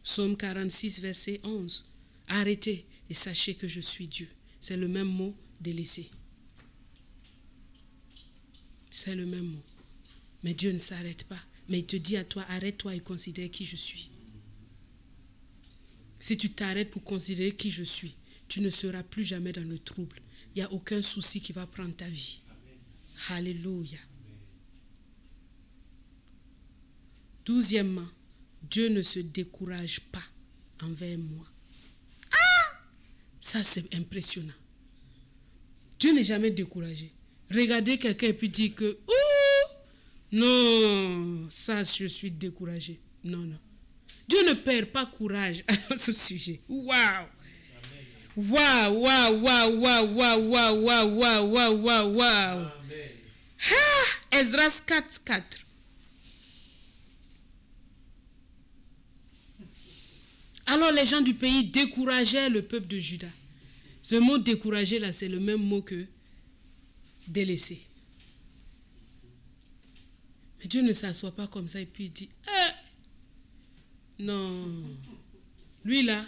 Psaume 46, verset 11. Arrêtez et sachez que je suis Dieu. C'est le même mot, délaissé. C'est le même mot. Mais Dieu ne s'arrête pas. Mais il te dit à toi, arrête-toi et considère qui je suis. Si tu t'arrêtes pour considérer qui je suis, tu ne seras plus jamais dans le trouble. Il n'y a aucun souci qui va prendre ta vie. Amen. Alléluia. 12e, Dieu ne se décourage pas envers moi. Ah! Ça, c'est impressionnant. Dieu n'est jamais découragé. Regardez quelqu'un et puis dire que, ouh, non, ça, je suis découragé. Non, non. Dieu ne perd pas courage à ce sujet. Waouh! Waouh, waouh, waouh, waouh, waouh, waouh, waouh, waouh, waouh, waouh, waouh. Ah, Esdras 4, 4. Alors les gens du pays décourageaient le peuple de Juda. Ce mot décourager là, c'est le même mot que délaisser. Mais Dieu ne s'assoit pas comme ça et puis il dit, non, lui là,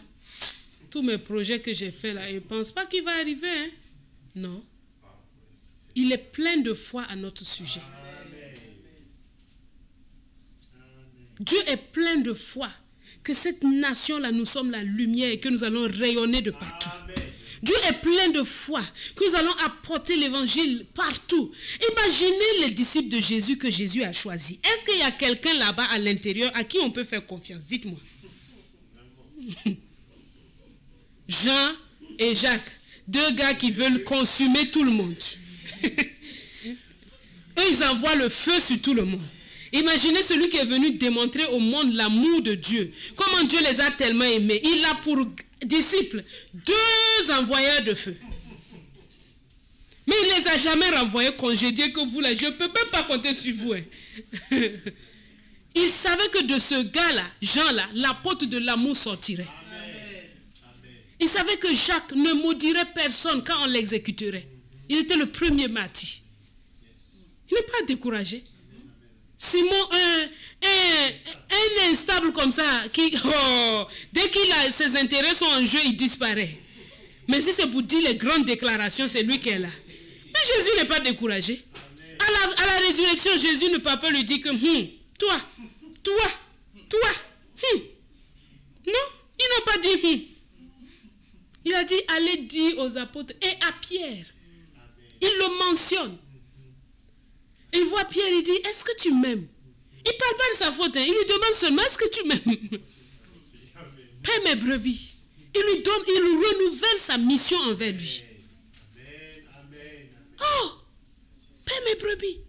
tous mes projets que j'ai faits là, il ne pense pas qu'il va arriver. Hein? Non. Il est plein de foi à notre sujet. Amen. Dieu est plein de foi que cette nation-là, nous sommes la lumière et que nous allons rayonner de partout. Amen. Dieu est plein de foi que nous allons apporter l'évangile partout. Imaginez les disciples de Jésus que Jésus a choisis. Est-ce qu'il y a quelqu'un là-bas à l'intérieur à qui on peut faire confiance? Dites-moi. Jean et Jacques, deux gars qui veulent consumer tout le monde. Eux, ils envoient le feu sur tout le monde. Imaginez celui qui est venu démontrer au monde l'amour de Dieu. Comment Dieu les a tellement aimés. Il a pour disciples deux envoyeurs de feu. Mais il ne les a jamais renvoyés congédiés que vous là. Je ne peux même pas compter sur vous. Hein. Il savait que de ce gars-là, Jean-là, l'apôtre de l'amour sortirait. Il savait que Jacques ne maudirait personne quand on l'exécuterait. Il était le premier martyr. Il n'est pas découragé. Simon, un instable comme ça, dès qu'il a ses intérêts sont en jeu, il disparaît. Mais si c'est pour dire les grandes déclarations, c'est lui qui est là. Mais Jésus n'est pas découragé. À la résurrection, Jésus ne peut pas lui dire que toi. Non, il n'a pas dit Il a dit allez dire aux apôtres et à Pierre. Il le mentionne. Il voit Pierre, il dit est-ce que tu m'aimes? Il ne parle pas de sa faute, il lui demande seulement est-ce que tu m'aimes? Paie mes brebis. Il lui renouvelle sa mission envers lui. Oh, paie mes brebis.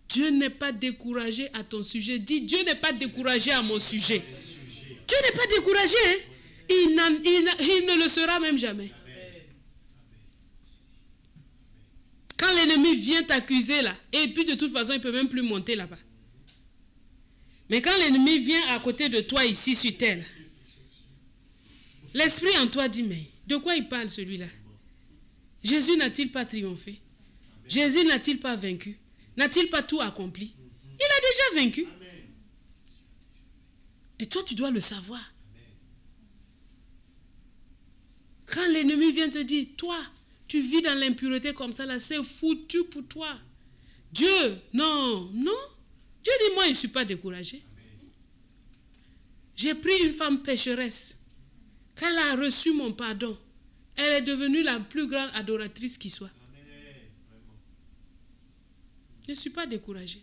Dieu n'est pas découragé à ton sujet. Dis, Dieu n'est pas découragé à mon sujet. Dieu n'est pas découragé. Hein? Il ne le sera même jamais. Quand l'ennemi vient t'accuser là, et puis de toute façon, il ne peut même plus monter là-bas. Mais quand l'ennemi vient à côté de toi ici sur terre, l'esprit en toi dit, mais de quoi il parle celui-là? Jésus n'a-t-il pas triomphé? Jésus n'a-t-il pas vaincu? N'a-t-il pas tout accompli? Il a déjà vaincu. Et toi, tu dois le savoir. Quand l'ennemi vient te dire, toi, tu vis dans l'impureté comme ça, là, c'est foutu pour toi. Dieu, non. Dieu dit, moi, je ne suis pas découragé. J'ai pris une femme pécheresse. Quand elle a reçu mon pardon, elle est devenue la plus grande adoratrice qui soit. Je ne suis pas découragé.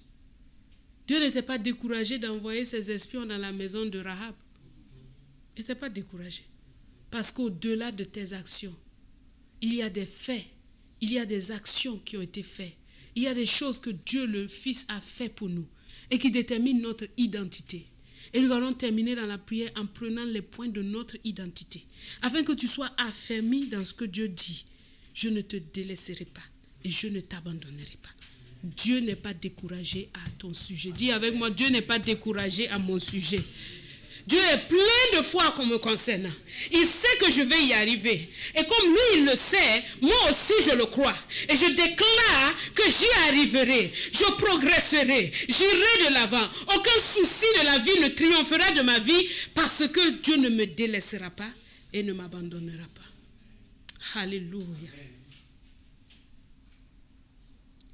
Dieu n'était pas découragé d'envoyer ses espions dans la maison de Rahab. Il n'était pas découragé. Parce qu'au-delà de tes actions, il y a des faits, il y a des actions qui ont été faites. Il y a des choses que Dieu le Fils a fait pour nous et qui déterminent notre identité. Et nous allons terminer dans la prière en prenant les points de notre identité. Afin que tu sois affermi dans ce que Dieu dit. Je ne te délaisserai pas et je ne t'abandonnerai pas. Dieu n'est pas découragé à ton sujet. Dis avec moi, Dieu n'est pas découragé à mon sujet. Dieu est plein de foi comme me concernant. Il sait que je vais y arriver. Et comme lui, il le sait, moi aussi, je le crois. Et je déclare que j'y arriverai. Je progresserai. J'irai de l'avant. Aucun souci de la vie ne triomphera de ma vie parce que Dieu ne me délaissera pas et ne m'abandonnera pas. Alléluia.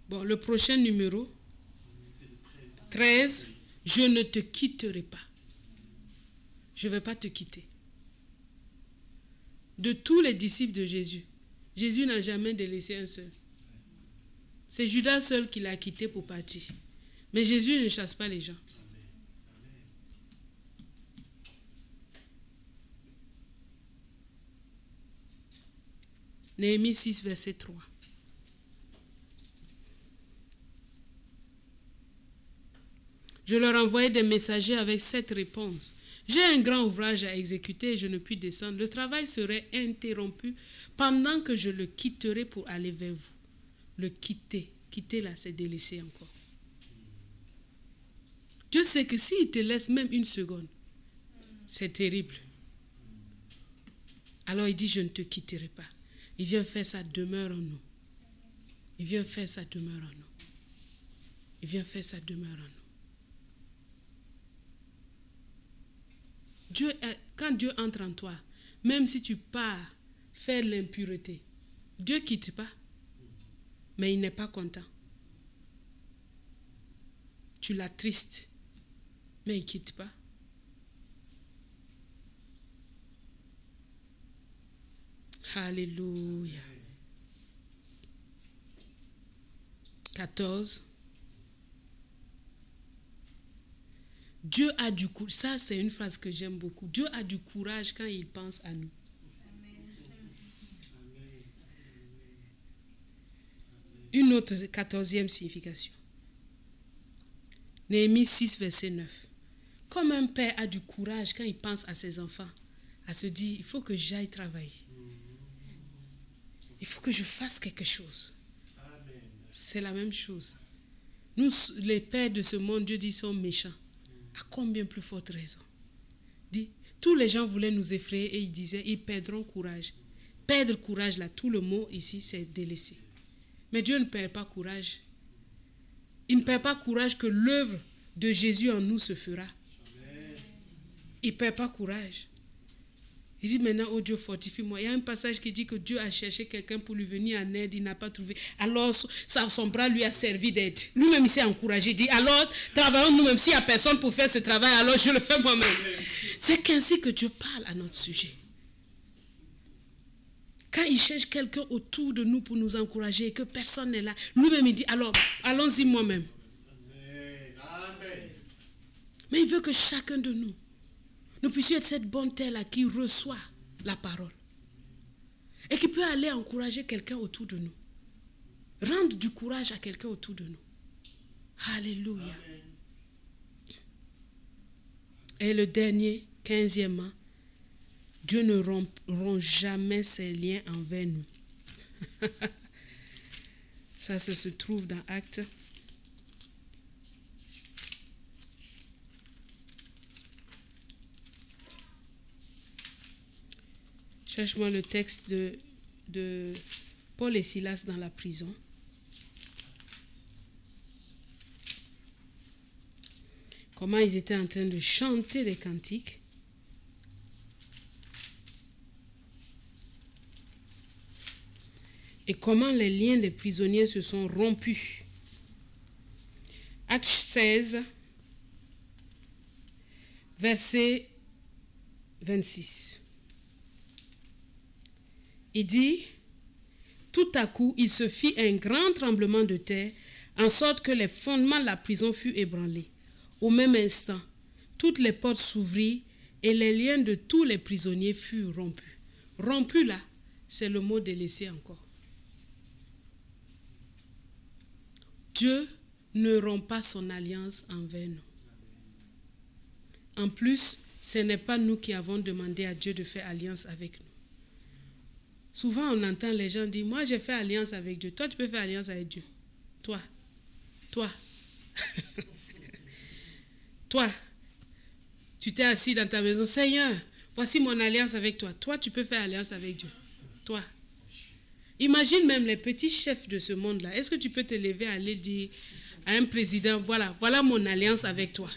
Bon, le prochain numéro, 13, je ne te quitterai pas. Je ne vais pas te quitter. De tous les disciples de Jésus, Jésus n'a jamais délaissé un seul. C'est Judas seul qui l'a quitté pour partir. Mais Jésus ne chasse pas les gens. Néhémie 6, verset 3. Je leur envoyais des messagers avec cette réponse. J'ai un grand ouvrage à exécuter et je ne puis descendre. Le travail serait interrompu pendant que je le quitterai pour aller vers vous. Le quitter. Quitter là, c'est délaisser encore. Dieu sait que s'il te laisse même une seconde, c'est terrible. Alors il dit, je ne te quitterai pas. Il vient faire sa demeure en nous. Il vient faire sa demeure en nous. Il vient faire sa demeure en nous. Quand Dieu entre en toi, même si tu pars faire l'impureté, Dieu ne quitte pas, mais il n'est pas content. Tu l'attristes, mais il ne quitte pas. Alléluia. 14. Dieu a du courage. Ça, c'est une phrase que j'aime beaucoup. Dieu a du courage quand il pense à nous. Une autre 14e signification. Néhémie 6, verset 9. Comme un père a du courage quand il pense à ses enfants, à se dire, il faut que j'aille travailler. Il faut que je fasse quelque chose. C'est la même chose. Nous, les pères de ce monde, Dieu dit, sont méchants. À combien plus forte raison? Dis, tous les gens voulaient nous effrayer et ils disaient, ils perdront courage. Perdre courage, là, tout le mot ici, c'est délaisser. Mais Dieu ne perd pas courage. Il ne perd pas courage que l'œuvre de Jésus en nous se fera. Il ne perd pas courage. Il dit maintenant, oh Dieu, fortifie-moi. Il y a un passage qui dit que Dieu a cherché quelqu'un pour lui venir en aide, il n'a pas trouvé. Alors, son bras lui a servi d'aide. Lui-même, il s'est encouragé. Il dit, alors, travaillons nous-mêmes. S'il n'y a personne pour faire ce travail, alors je le fais moi-même. C'est qu'ainsi que Dieu parle à notre sujet. Quand il cherche quelqu'un autour de nous pour nous encourager et que personne n'est là, lui-même, il dit, alors, allons-y moi-même. Mais il veut que chacun de nous, nous puissions être cette bonne terre-là qui reçoit la parole. Et qui peut aller encourager quelqu'un autour de nous. Rendre du courage à quelqu'un autour de nous. Alléluia. Amen. Et le dernier, 15e, Dieu ne rompt jamais ses liens envers nous. Ça se trouve dans Actes. Cherche-moi le texte de Paul et Silas dans la prison. Comment ils étaient en train de chanter des cantiques. Et comment les liens des prisonniers se sont rompus. Acte 16, verset 26. Il dit, tout à coup, il se fit un grand tremblement de terre, en sorte que les fondements de la prison furent ébranlés. Au même instant, toutes les portes s'ouvrirent et les liens de tous les prisonniers furent rompus. Rompus là, c'est le mot délaissé encore. Dieu ne rompt pas son alliance envers nous. En plus, ce n'est pas nous qui avons demandé à Dieu de faire alliance avec nous. Souvent, on entend les gens dire, moi j'ai fait alliance avec Dieu. Toi, tu peux faire alliance avec Dieu. Toi. Toi, tu t'es assis dans ta maison. Seigneur, voici mon alliance avec toi. Toi, tu peux faire alliance avec Dieu. Toi. Imagine même les petits chefs de ce monde-là. Est-ce que tu peux te lever, aller dire à un président, voilà mon alliance avec toi.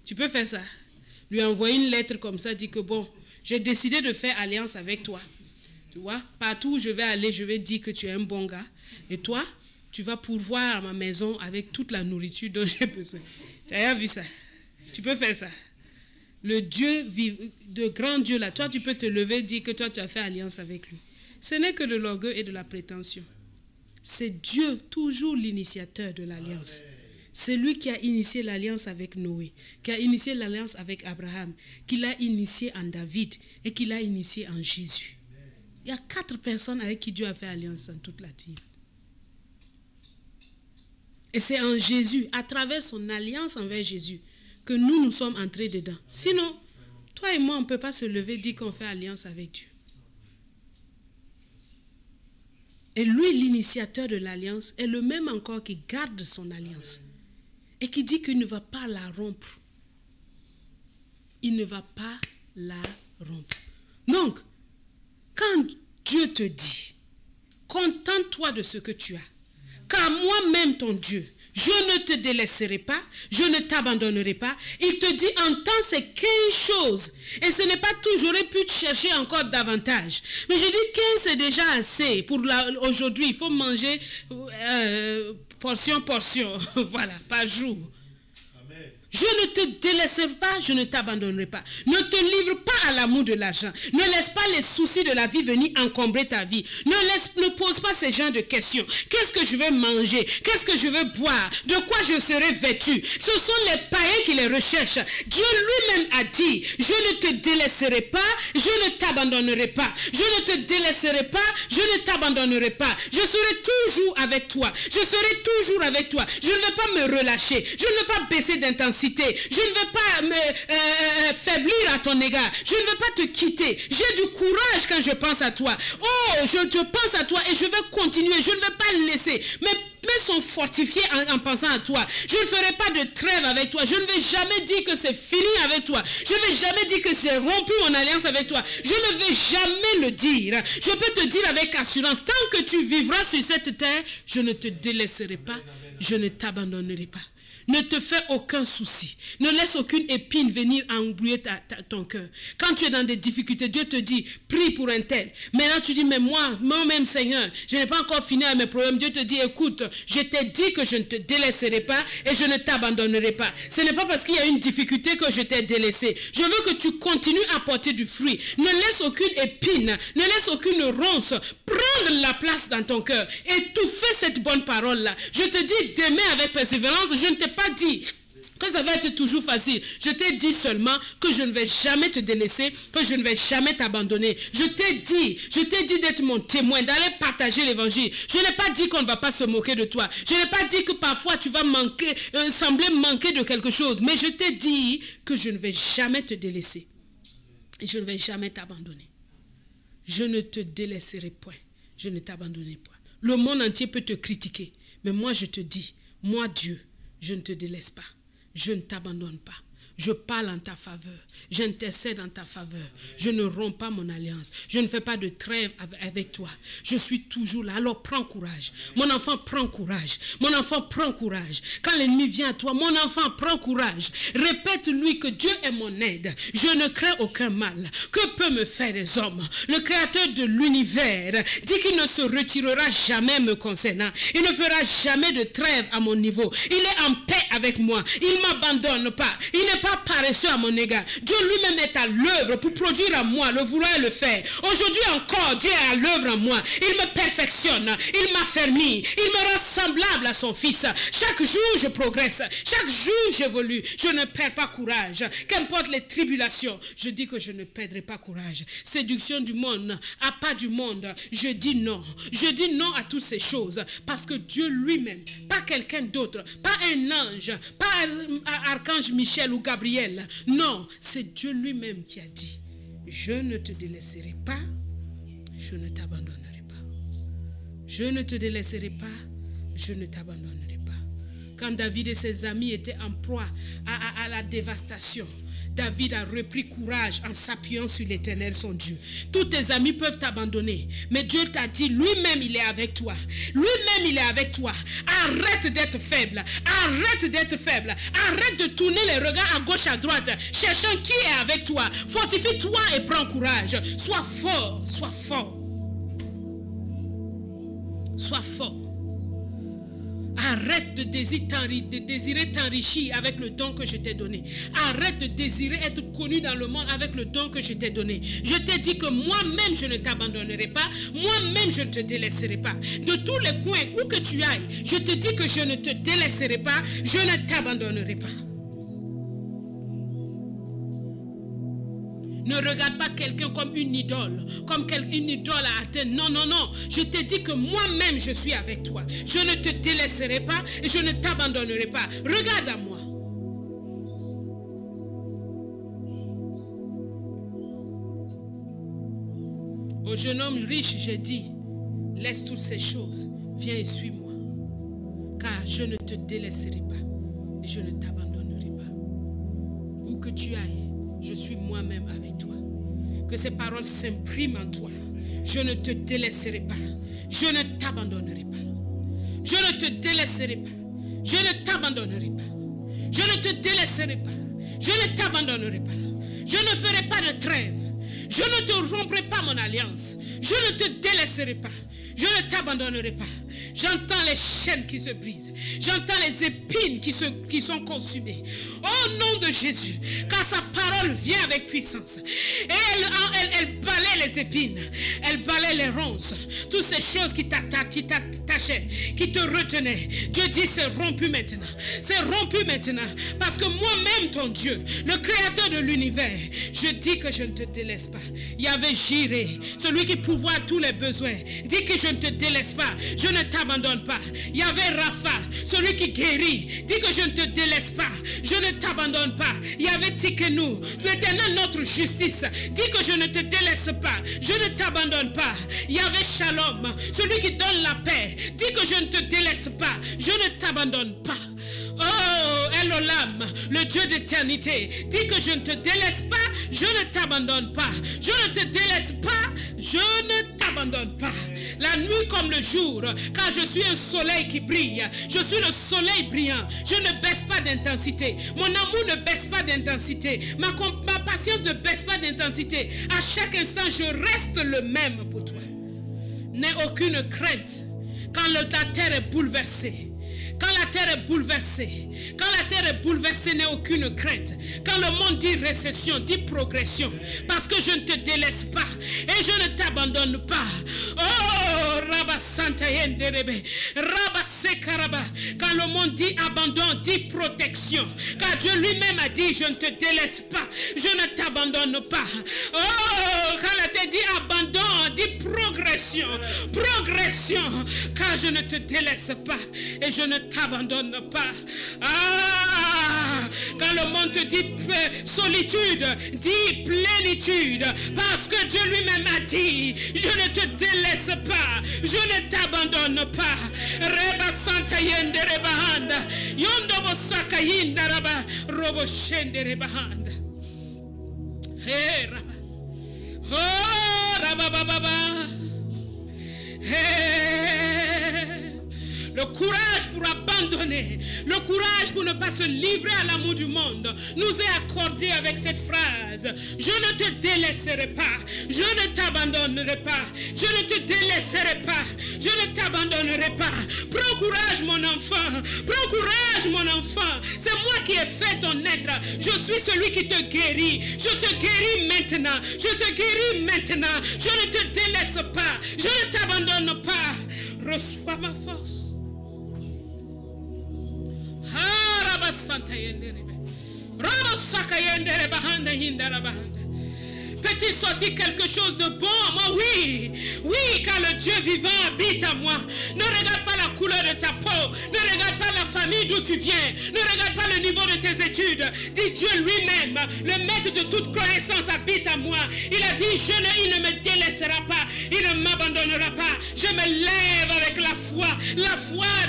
Tu peux faire ça. Lui envoyer une lettre comme ça, dire que bon, j'ai décidé de faire alliance avec toi. Tu vois, partout où je vais aller, je vais dire que tu es un bon gars. Et toi, tu vas pourvoir à ma maison avec toute la nourriture dont j'ai besoin. Tu as vu ça? Tu peux faire ça. Le Dieu, de grand Dieu là, toi tu peux te lever et dire que toi tu as fait alliance avec lui. Ce n'est que de l'orgueil et de la prétention. C'est Dieu, toujours l'initiateur de l'alliance. C'est lui qui a initié l'alliance avec Noé, qui a initié l'alliance avec Abraham, qui l'a initié en David et qui l'a initié en Jésus. Il y a 4 personnes avec qui Dieu a fait alliance dans toute la Bible. Et c'est en Jésus, à travers son alliance envers Jésus, que nous sommes entrés dedans. Sinon, toi et moi, on ne peut pas se lever et dire qu'on fait alliance avec Dieu. Et lui, l'initiateur de l'alliance, est le même encore qui garde son alliance. Et qui dit qu'il ne va pas la rompre. Il ne va pas la rompre. Donc, quand Dieu te dit, contente-toi de ce que tu as, car moi-même ton Dieu, je ne te délaisserai pas, je ne t'abandonnerai pas. Il te dit, entends ces 15 choses. Et ce n'est pas tout, j'aurais pu te chercher encore davantage. Mais je dis 15, c'est déjà assez. Pour aujourd'hui, il faut manger portion, voilà, par jour. Amen. Je ne te délaisserai pas, je ne t'abandonnerai pas. Ne te livre pas à l'amour de l'argent. Ne laisse pas les soucis de la vie venir encombrer ta vie. Ne pose pas ces genres de questions. Qu'est-ce que je vais manger? Qu'est-ce que je vais boire? De quoi je serai vêtu? Ce sont les païens qui les recherchent. Dieu lui-même a dit, je ne te délaisserai pas, je ne t'abandonnerai pas. Je ne te délaisserai pas, je ne t'abandonnerai pas. Je serai toujours avec toi. Je serai toujours avec toi. Je ne vais pas me relâcher. Je ne vais pas baisser d'intensité. intensité. Je ne veux pas me faiblir à ton égard. Je ne veux pas te quitter. J'ai du courage quand je pense à toi. Oh, je pense à toi et je vais continuer. Je ne vais pas le laisser. Mes mains sont fortifiées en pensant à toi. Je ne ferai pas de trêve avec toi. Je ne vais jamais dire que c'est fini avec toi. Je ne vais jamais dire que j'ai rompu mon alliance avec toi. Je ne vais jamais le dire. Je peux te dire avec assurance, tant que tu vivras sur cette terre, je ne te délaisserai pas. Je ne t'abandonnerai pas. Ne te fais aucun souci. Ne laisse aucune épine venir embrouiller ton cœur. Quand tu es dans des difficultés, Dieu te dit, prie pour un tel. Maintenant tu dis, mais moi-même Seigneur, je n'ai pas encore fini avec mes problèmes. Dieu te dit, écoute, je t'ai dit que je ne te délaisserai pas et je ne t'abandonnerai pas. Ce n'est pas parce qu'il y a une difficulté que je t'ai délaissé. Je veux que tu continues à porter du fruit. Ne laisse aucune épine, ne laisse aucune ronce prendre la place dans ton cœur. Étouffer cette bonne parole-là. Je te dis, d'aimer avec persévérance, je ne t'ai pas dit que ça va être toujours facile. Je t'ai dit seulement que je ne vais jamais te délaisser, que je ne vais jamais t'abandonner. Je t'ai dit d'être mon témoin, d'aller partager l'évangile. Je n'ai pas dit qu'on ne va pas se moquer de toi. Je n'ai pas dit que parfois tu vas sembler manquer de quelque chose. Mais je t'ai dit que je ne vais jamais te délaisser. Et je ne vais jamais t'abandonner. Je ne te délaisserai point. Je ne t'abandonnerai point. Le monde entier peut te critiquer. Mais moi je te dis, moi Dieu, je ne te délaisse pas. Je ne t'abandonne pas. Je parle en ta faveur. J'intercède en ta faveur. Je ne romps pas mon alliance. Je ne fais pas de trêve avec toi. Je suis toujours là. Alors prends courage. Mon enfant, prends courage. Mon enfant, prends courage. Quand l'ennemi vient à toi, mon enfant, prends courage. Répète-lui que Dieu est mon aide. Je ne crains aucun mal. Que peut me faire les hommes? Le créateur de l'univers dit qu'il ne se retirera jamais me concernant. Il ne fera jamais de trêve à mon niveau. Il est en paix avec moi. Il ne m'abandonne pas. Il n'est pas paresseux à mon égard. Dieu lui-même est à l'œuvre pour produire en moi le vouloir et le faire. Aujourd'hui encore, Dieu est à l'œuvre en moi. Il me perfectionne, il m'affermit, il me rend semblable à son fils. Chaque jour, je progresse. Chaque jour, j'évolue. Je ne perds pas courage. Qu'importe les tribulations, je dis que je ne perdrai pas courage. Séduction du monde, appât du monde, je dis non. Je dis non à toutes ces choses parce que Dieu lui-même, pas quelqu'un d'autre, pas un ange, pas archange Michel ou Gabriel. Non, c'est Dieu lui-même qui a dit, je ne te délaisserai pas, je ne t'abandonnerai pas. Je ne te délaisserai pas, je ne t'abandonnerai pas. Quand David et ses amis étaient en proie à la dévastation, David a repris courage en s'appuyant sur l'Éternel, son Dieu. Tous tes amis peuvent t'abandonner, mais Dieu t'a dit, lui-même il est avec toi. Lui-même il est avec toi. Arrête d'être faible. Arrête d'être faible. Arrête de tourner les regards à gauche, à droite, cherchant qui est avec toi. Fortifie-toi et prends courage. Sois fort, sois fort. Sois fort. Arrête de désirer t'enrichir avec le don que je t'ai donné. Arrête de désirer être connu dans le monde avec le don que je t'ai donné. Je t'ai dit que moi-même je ne t'abandonnerai pas. Moi-même je ne te délaisserai pas. De tous les coins où que tu ailles, je te dis que je ne te délaisserai pas. Je ne t'abandonnerai pas. Ne regarde pas quelqu'un comme une idole, comme une idole à atteindre. Non, non, non. Je t'ai dit que moi-même, je suis avec toi. Je ne te délaisserai pas et je ne t'abandonnerai pas. Regarde à moi. Au jeune homme riche, j'ai dit, laisse toutes ces choses, viens et suis-moi. Car je ne te délaisserai pas et je ne t'abandonnerai pas. Où que tu ailles, je suis moi-même avec toi. Que ces paroles s'impriment en toi. Je ne te délaisserai pas. Je ne t'abandonnerai pas. Je ne te délaisserai pas. Je ne t'abandonnerai pas. Je ne te délaisserai pas. Je ne t'abandonnerai pas. Je ne ferai pas de trêve. Je ne te romprai pas mon alliance. Je ne te délaisserai pas. Je ne t'abandonnerai pas. J'entends les chaînes qui se brisent. J'entends les épines qui sont consumées. Au nom de Jésus, car sa parole vient avec puissance. Et elle balaie les épines. Elle balaie les ronces. Toutes ces choses qui t'attachaient, qui te retenaient. Dieu dit c'est rompu maintenant. C'est rompu maintenant. Parce que moi-même, ton Dieu, le créateur de l'univers, je dis que je ne te délaisse pas. Yahvé Jireh, celui qui pourvoit tous les besoins, dit que je ne te délaisse pas. Je ne t'abandonne pas. Yahvé Rapha, celui qui guérit, dit que je ne te délaisse pas. Je ne t'abandonne pas. Yahvé Tikenu, l'Éternel notre justice, dit que je ne te délaisse pas. Je ne t'abandonne pas. Yahvé Shalom, celui qui donne la paix, dit que je ne te délaisse pas. Je ne t'abandonne pas. Oh, Elolam, le Dieu d'éternité, dit que je ne te délaisse pas, je ne t'abandonne pas. Je ne te délaisse pas, je ne t'abandonne pas. La nuit comme le jour, car je suis un soleil qui brille. Je suis le soleil brillant. Je ne baisse pas d'intensité. Mon amour ne baisse pas d'intensité. Ma patience ne baisse pas d'intensité. À chaque instant, je reste le même pour toi. N'aie aucune crainte quand la terre est bouleversée. Quand la terre est bouleversée, n'aie aucune crainte. Quand le monde dit récession, dit progression, parce que je ne te délaisse pas et je ne t'abandonne pas. Oh, Rabba Santa Yenderebe, Rabba Sekaraba. Quand le monde dit abandon, dit protection. Car Dieu lui-même a dit, je ne te délaisse pas, je ne t'abandonne pas. Oh, quand la terre dit abandon, dit progression, progression. Car je ne te délaisse pas et je ne t'abandonne pas. Ah, quand le monde te dit solitude, dis plénitude, parce que Dieu lui-même a dit, je ne te délaisse pas, je ne t'abandonne pas. Reba Santa Yende Rebahanda, Yondobo Saka Yinda Raba, Robo Shende Rebahanda. Hey Raba, oh Raba Baba, hey. Le courage pour abandonner, le courage pour ne pas se livrer à l'amour du monde nous est accordé avec cette phrase. Je ne te délaisserai pas, je ne t'abandonnerai pas, je ne te délaisserai pas, je ne t'abandonnerai pas. Prends courage mon enfant, prends courage mon enfant. C'est moi qui ai fait ton être, je suis celui qui te guérit. Je te guéris maintenant, je te guéris maintenant. Je ne te délaisse pas, je ne t'abandonne pas. Reçois ma force. Peut-il sortir quelque chose de bon à moi? Oui, oui, car le Dieu vivant habite à moi. Ne regarde pas la couleur de ta peau, ne regarde pas la famille d'où tu viens, ne regarde pas le niveau de tes études. Dis Dieu lui-même, le maître de toute connaissance habite à moi. Il a dit, il ne me délaissera pas, il ne m'abandonnera pas. Je me lève avec la foi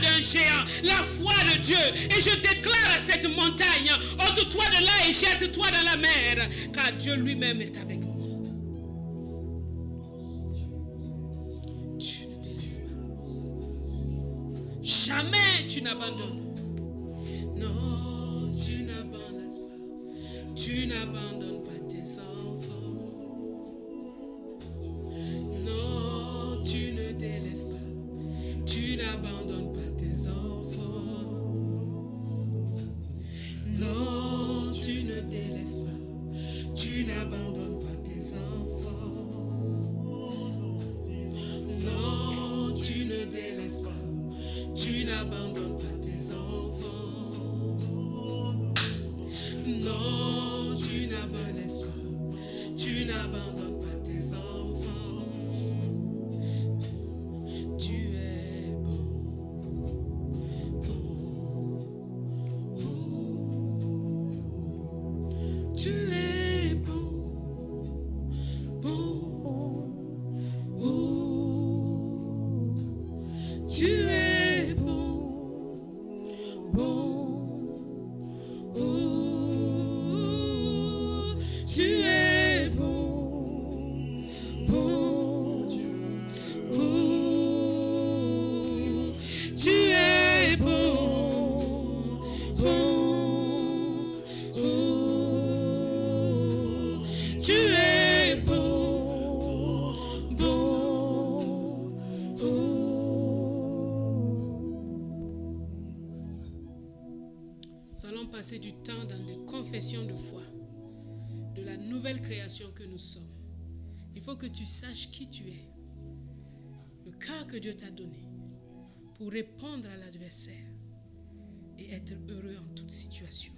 d'un géant, la foi de Dieu. Et je déclare à cette montagne, ôte-toi de là et jette-toi dans la mer, car Dieu lui-même est avec moi. Tu ne délaisses pas. Jamais tu n'abandonnes. Non, tu n'abandonnes pas. Tu n'abandonnes pas tes enfants. Non, tu ne délaisses pas. Tu n'abandonnes pas tes enfants. Non, tu ne délaisses pas. Tu n'abandonnes pas tes enfants. Non, tu ne délaisses pas. Tu n'abandonnes pas tes enfants. Non, tu n'abandonnes pas. Tu n'abandonnes pas tes enfants. Tu es bon, tu es bon, tu es tu es tu es tu es Nous allons passer du temps dans des confessions de foi de la nouvelle création que nous sommes. Il faut que tu saches qui tu es, le cœur que Dieu t'a donné pour répondre à l'adversaire et être heureux en toute situation.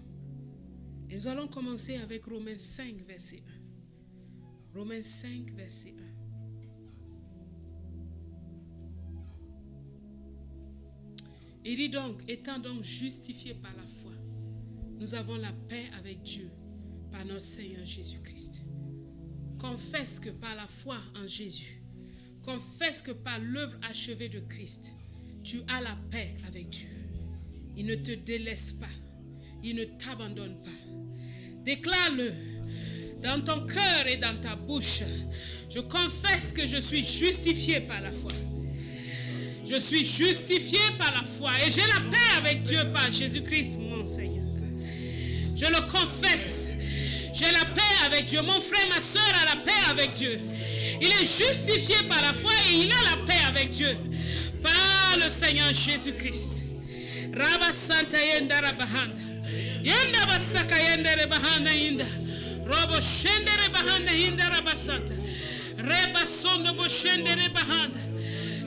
Et nous allons commencer avec Romains 5, verset 1. Romains 5, verset 1. Il dit donc, étant donc justifiés par la foi, nous avons la paix avec Dieu par notre Seigneur Jésus-Christ. Confesse que par la foi en Jésus, confesse que par l'œuvre achevée de Christ, tu as la paix avec Dieu. Il ne te délaisse pas, il ne t'abandonne pas. Déclare-le dans ton cœur et dans ta bouche. Je confesse que je suis justifié par la foi. Je suis justifié par la foi et j'ai la paix avec Dieu par Jésus-Christ, mon Seigneur. Je le confesse. J'ai la paix avec Dieu. Mon frère, ma soeur a la paix avec Dieu. Il est justifié par la foi et il a la paix avec Dieu par le Seigneur Jésus-Christ. Rabba Santa Yenda Rabahanda. Yenda Basaka Yenda Rebahanda Yenda. Robo Shende Rebahanda Yenda Rabba Santa. Reba Sondo Boshende Rebahanda.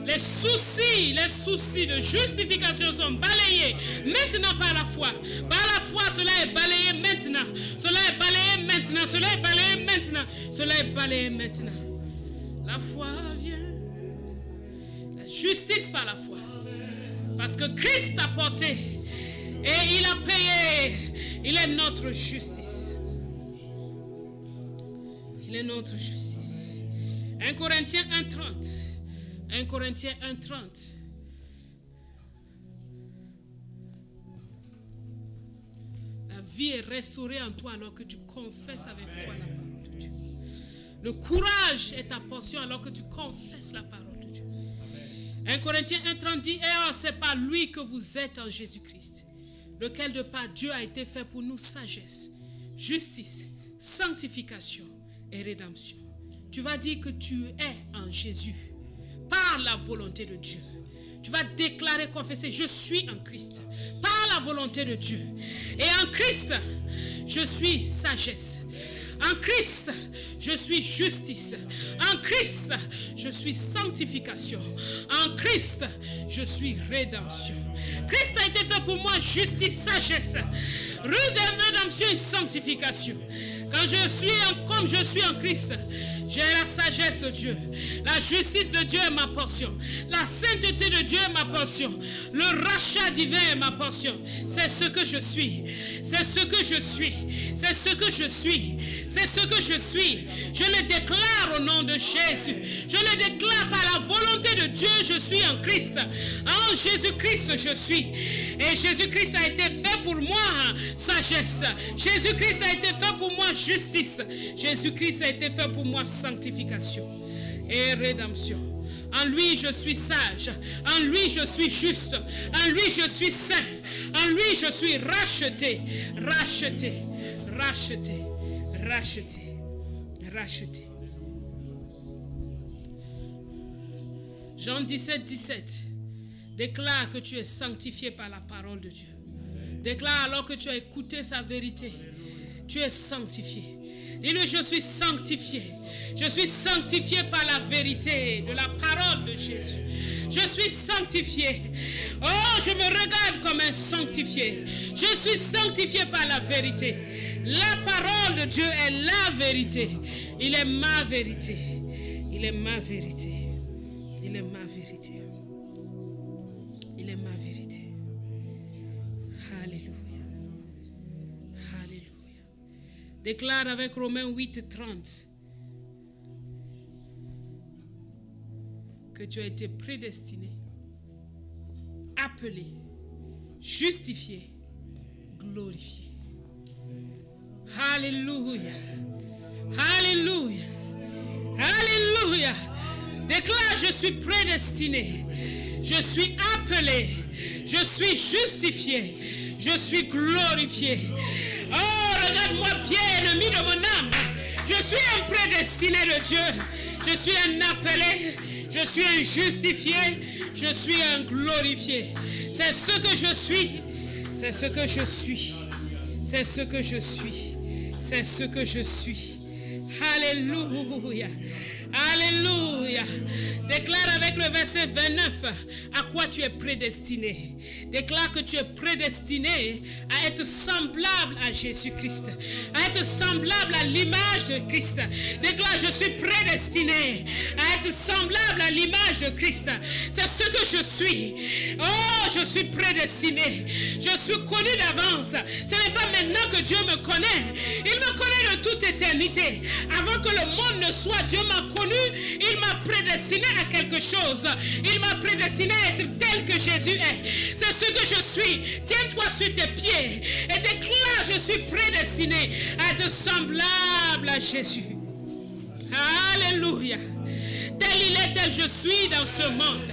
Les soucis de justification sont balayés maintenant par la foi. Par la foi, cela est balayé maintenant. Cela est balayé maintenant. Cela est balayé maintenant. Cela est balayé maintenant. La foi vient. La justice par la foi. Parce que Christ a porté et il a payé. Il est notre justice. Il est notre justice. 1 Corinthiens 1:30. 1 Corinthiens 1:30. La vie est restaurée en toi alors que tu confesses avec foi la parole de Dieu. Le courage est ta portion alors que tu confesses la parole de Dieu. 1 Corinthiens 1:30 dit, et c'est par lui que vous êtes en Jésus-Christ, lequel de par Dieu a été fait pour nous sagesse, justice, sanctification et rédemption. Tu vas dire que tu es en Jésus par la volonté de Dieu. Tu vas déclarer, confesser, je suis en Christ par la volonté de Dieu. Et en Christ, je suis sagesse. En Christ, je suis justice. En Christ, je suis sanctification. En Christ, je suis rédemption. Christ a été fait pour moi justice, sagesse, rédemption et sanctification. Quand je suis comme je suis en Christ, j'ai la sagesse de Dieu. La justice de Dieu est ma portion. La sainteté de Dieu est ma portion. Le rachat divin est ma portion. C'est ce que je suis. C'est ce que je suis. C'est ce que je suis. C'est ce que je suis. Je le déclare au nom de Jésus. Je le déclare par la volonté de Dieu. Je suis en Christ. En Jésus-Christ, je suis. Et Jésus-Christ a été fait pour moi sagesse. Jésus-Christ a été fait pour moi justice. Jésus-Christ a été fait pour moi sanctification et rédemption. En lui, je suis sage. En lui, je suis juste. En lui, je suis saint. En lui, je suis racheté. Racheté. Racheté. Racheté. Racheté. Jean 17:17. Déclare que tu es sanctifié par la parole de Dieu. Déclare alors que tu as écouté sa vérité. Tu es sanctifié. Dis-le, je suis sanctifié. Je suis sanctifié par la vérité de la parole de Jésus. Je suis sanctifié. Oh, je me regarde comme un sanctifié. Je suis sanctifié par la vérité. La parole de Dieu est la vérité. Il est ma vérité. Il est ma vérité. Il est ma vérité. Il est ma vérité. Alléluia. Alléluia. Déclare avec Romains 8:30 que tu as été prédestiné, appelé, justifié, glorifié. Alléluia. Alléluia. Alléluia. Déclare, je suis prédestiné. Je suis appelé. Je suis justifié. Je suis glorifié. Oh, regarde-moi bien, ennemi de mon âme. Je suis un prédestiné de Dieu. Je suis un appelé. Je suis un justifié. Je suis un glorifié. C'est ce que je suis. C'est ce que je suis. C'est ce que je suis. C'est ce que je suis. Alléluia. Alléluia. Déclare avec le verset 29 à quoi tu es prédestiné. Déclare que tu es prédestiné à être semblable à Jésus-Christ, à être semblable à l'image de Christ. Déclare, je suis prédestiné à être semblable à l'image de Christ. C'est ce que je suis. Oh, je suis prédestiné. Je suis connu d'avance. Ce n'est pas maintenant que Dieu me connaît. Il me connaît de toute éternité. Avant que le monde ne soit, Dieu m'a connu. Il m'a prédestiné à quelque chose. Il m'a prédestiné à être tel que Jésus est. C'est ce que je suis. Tiens-toi sur tes pieds et déclare, je suis prédestiné à être semblable à Jésus. Alléluia. Tel il est, tel je suis dans ce monde.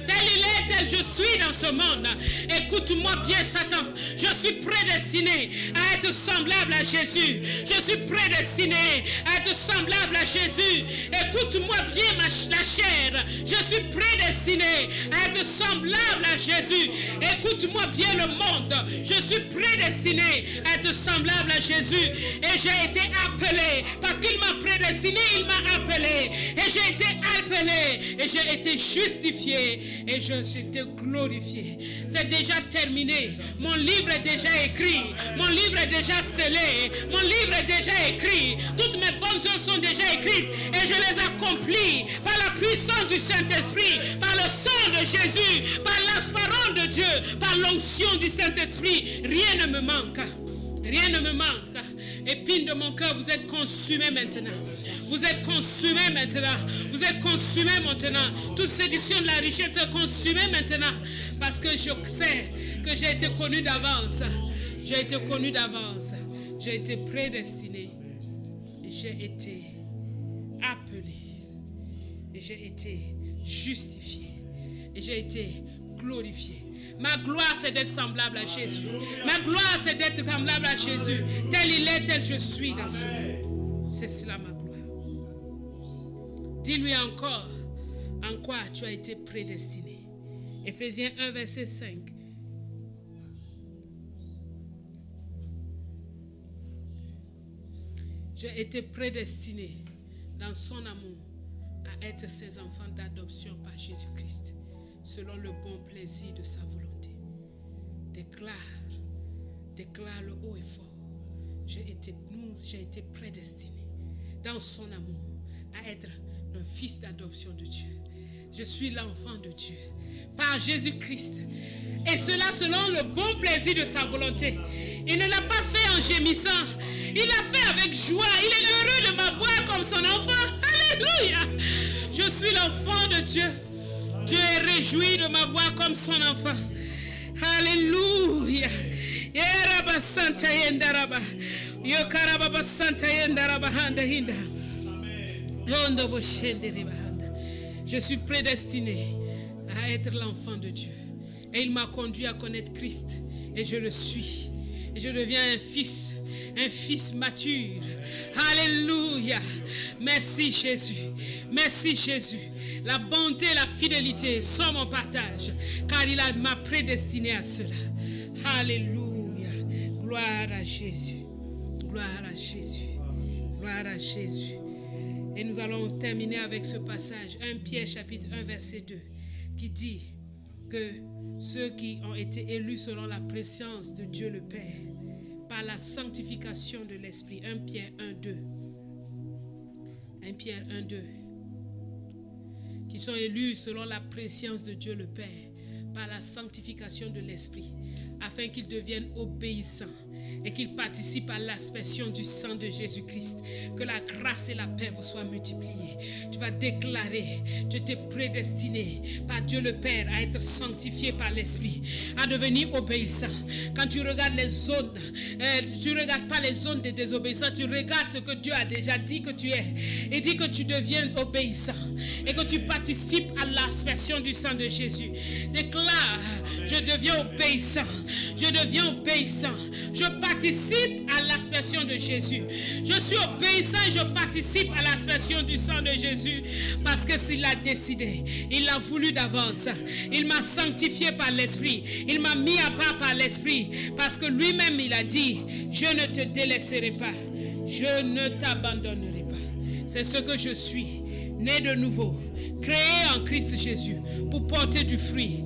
Tel il est, tel je suis dans ce monde. Écoute-moi bien, Satan. Je suis prédestiné à être semblable à Jésus. Je suis prédestiné à être semblable à Jésus. Écoute-moi bien, la chair. Je suis prédestiné à être semblable à Jésus. Écoute-moi bien, le monde. Je suis prédestiné à être semblable à Jésus. Et j'ai été appelé. Parce qu'il m'a prédestiné, il m'a appelé. Et j'ai été appelé. Et j'ai été justifié. Et je suis glorifié. C'est déjà terminé. Mon livre est déjà écrit. Mon livre est déjà scellé. Mon livre est déjà écrit. Toutes mes bonnes œuvres sont déjà écrites. Et je les accomplis par la puissance du Saint-Esprit, par le sang de Jésus, par la parole de Dieu, par l'onction du Saint-Esprit. Rien ne me manque. Rien ne me manque. Épine de mon cœur, vous êtes consumés maintenant. Vous êtes consumés maintenant. Vous êtes consumés maintenant. Toute séduction de la richesse est consumée maintenant. Parce que je sais que j'ai été connu d'avance. J'ai été connu d'avance. J'ai été prédestiné. J'ai été appelé. Et j'ai été justifié. Et j'ai été glorifié. Ma gloire, c'est d'être semblable à Jésus. Ma gloire, c'est d'être semblable à Jésus. Tel il est, tel je suis dans ce monde. C'est cela ma gloire. Dis-lui encore en quoi tu as été prédestiné. Éphésiens 1, verset 5. J'ai été prédestiné dans son amour à être ses enfants d'adoption par Jésus-Christ, selon le bon plaisir de sa volonté. Déclare le haut et fort. J'ai été prédestiné dans son amour à être un fils d'adoption de Dieu. Je suis l'enfant de Dieu par Jésus-Christ. Et cela selon le bon plaisir de sa volonté. Il ne l'a pas fait en gémissant. Il l'a fait avec joie. Il est heureux de m'avoir comme son enfant. Alléluia. Je suis l'enfant de Dieu. Dieu est réjoui de m'avoir comme son enfant. Alléluia. Je suis prédestiné à être l'enfant de Dieu. Et il m'a conduit à connaître Christ. Et je le suis. Et je deviens un fils mature. Alléluia. Merci Jésus. Merci Jésus. La bonté et la fidélité sont mon partage, car il m'a prédestiné à cela. Alléluia. Gloire à Jésus. Gloire à Jésus. Gloire à Jésus. Et nous allons terminer avec ce passage, 1 Pierre chapitre 1 verset 2, qui dit que ceux qui ont été élus selon la préscience de Dieu le Père, par la sanctification de l'Esprit. 1 Pierre 1, 2. 1 Pierre 1, 2. Qui sont élus selon la préscience de Dieu le Père, par la sanctification de l'Esprit, afin qu'ils deviennent obéissants et qu'ils participent à l'aspersion du sang de Jésus-Christ. Que la grâce et la paix vous soient multipliées. Tu vas déclarer, je t'ai prédestiné par Dieu le Père à être sanctifié par l'Esprit, à devenir obéissant. Quand tu regardes les zones, tu ne regardes pas les zones de désobéissance, tu regardes ce que Dieu a déjà dit que tu es. Il dit que tu deviens obéissant et que tu participes à l'aspersion du sang de Jésus. Déclare, je deviens obéissant. Je deviens obéissant. Je participe à l'aspersion de Jésus. Je suis obéissant et je participe à l'aspersion du sang de Jésus parce que s'il a décidé, il l'a voulu d'avance. Il m'a sanctifié par l'Esprit. Il m'a mis à part par l'Esprit parce que lui-même il a dit, je ne te délaisserai pas. Je ne t'abandonnerai pas. C'est ce que je suis. né de nouveau, créé en Christ Jésus pour porter du fruit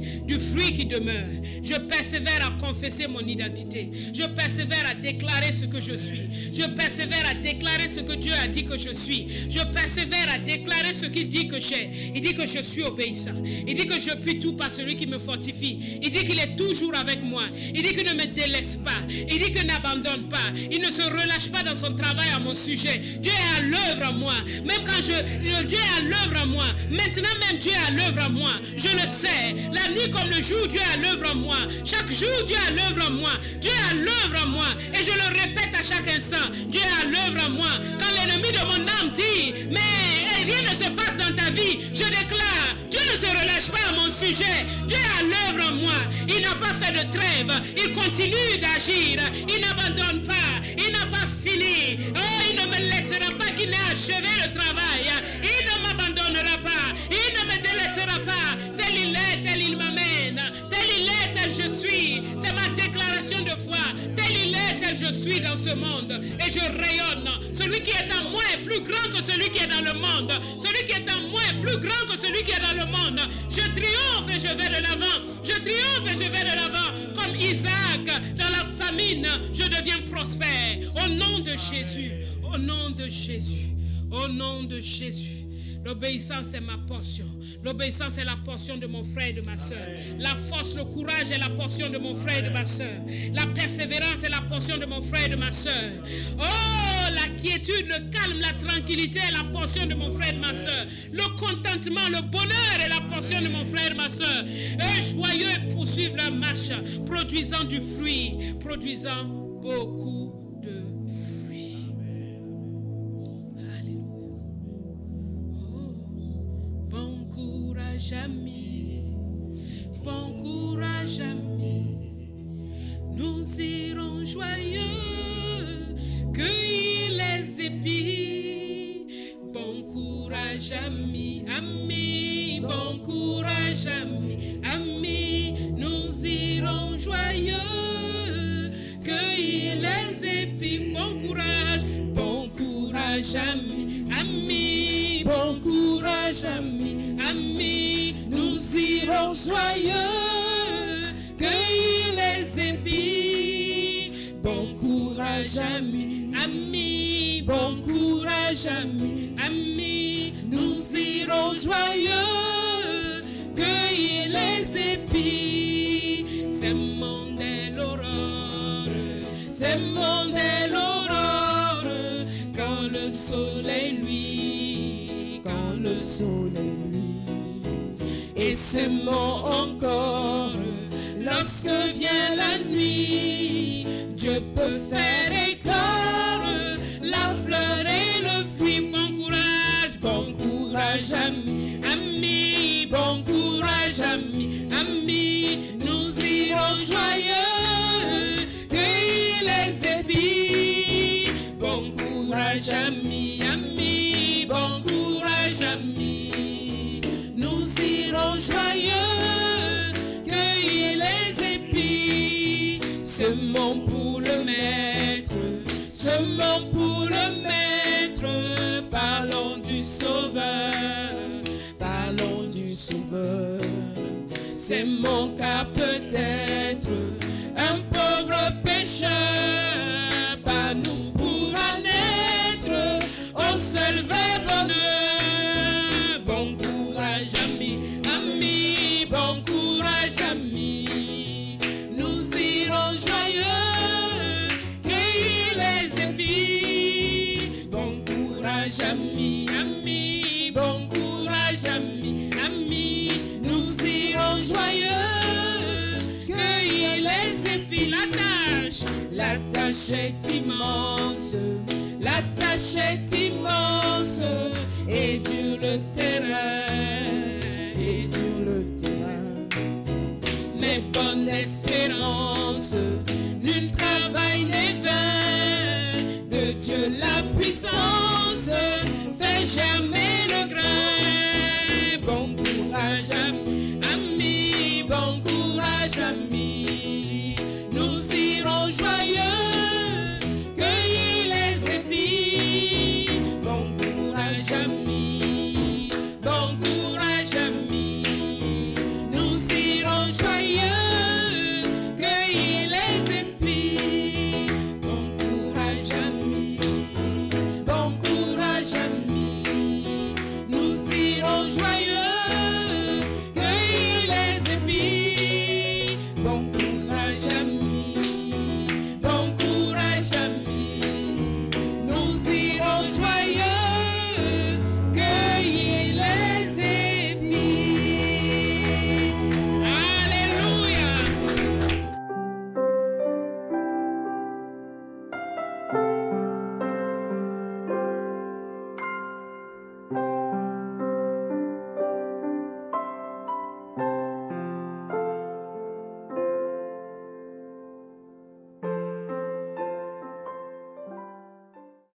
qui demeure. Je persévère à confesser mon identité. Je persévère à déclarer ce que je suis. Je persévère à déclarer ce que Dieu a dit que je suis. Je persévère à déclarer ce qu'il dit que j'ai. Il dit que je suis obéissant. Il dit que je puis tout par celui qui me fortifie. Il dit qu'il est toujours avec moi. Il dit qu'il ne me délaisse pas. Il dit qu'il n'abandonne pas. Il ne se relâche pas dans son travail à mon sujet. Dieu est à l'œuvre à moi. Même quand Dieu est à l'œuvre à moi. Maintenant même Dieu est à l'œuvre à moi. Je le sais. La nuit comme le jour, Dieu est à l'œuvre à moi. Chaque jour, Dieu est à l'œuvre à moi. Dieu est à l'œuvre à moi. Et je le répète à chaque instant. Dieu est à l'œuvre à moi. Quand l'ennemi de mon âme dit, mais rien ne se passe dans ta vie, je déclare, Dieu ne se relâche pas à mon sujet. Dieu est à l'œuvre à moi. Il n'a pas fait de trêve. Il continue d'agir. Il n'abandonne pas. Il n'a pas fini. Oh, il ne me laissera pas qu'il n'ait achevé le travail. Il ne m'abandonnera pas. Il ne me délaissera pas. Tel il est, tel il m'amène. Tel il est, tel je suis. C'est ma déclaration de foi. Tel il est, tel je suis dans ce monde. Et je rayonne. Celui qui est en moi est plus grand que celui qui est dans le monde. Celui qui est en moi est plus grand que celui qui est dans le monde. Je triomphe et je vais de l'avant. Je triomphe et je vais de l'avant. Comme Isaac dans la famine, je deviens prospère. Au nom de Jésus. Au nom de Jésus. Au nom de Jésus. L'obéissance est ma portion. L'obéissance est la portion de mon frère et de ma soeur. La force, le courage est la portion de mon frère et de ma soeur. La persévérance est la portion de mon frère et de ma soeur. Oh, la quiétude, le calme, la tranquillité est la portion de mon frère et de ma soeur. Le contentement, le bonheur est la portion de mon frère et de ma soeur. Et joyeux poursuivre la marche, produisant du fruit, produisant beaucoup de fruits. Amis, bon courage amis, nous irons joyeux, cueillir les épis. Bon courage amis, amis, bon courage amis, amis, nous irons joyeux, cueillir les épis. Bon courage amis, amis, bon courage amis, amis, nous irons joyeux, cueillir les épis. Bon courage amis, amis, bon courage amis, amis, nous irons joyeux, cueillir les épis. C'est mon est l'aurore, c'est mon est l'aurore, quand le soleil luit, quand le soleil luit. Et semons encore, lorsque vient la nuit, Dieu peut faire éclore la fleur et le fruit. Bon courage amis, amis, bon courage amis, amis, nous irons joyeux, cueillir les épis. Bon courage amis, amis, bon courage amis, nous irons joyeux, cueillir les épis. Semons pour le maître, semons pour le maître, parlons du sauveur, parlons du sauveur. C'est mon cas peut-être, un pauvre pécheur, pas nous pourra naître au seul vrai bonheur. Bon courage amis, amis, bon courage amis, nous irons joyeux, cueillir les épis. Bon courage amis, amis, bon courage amis, amis, nous irons joyeux, cueillir les épis. La tâche est immense, la tâche est immense, et dur le terrain, et dur le terrain. Mais bonne espérance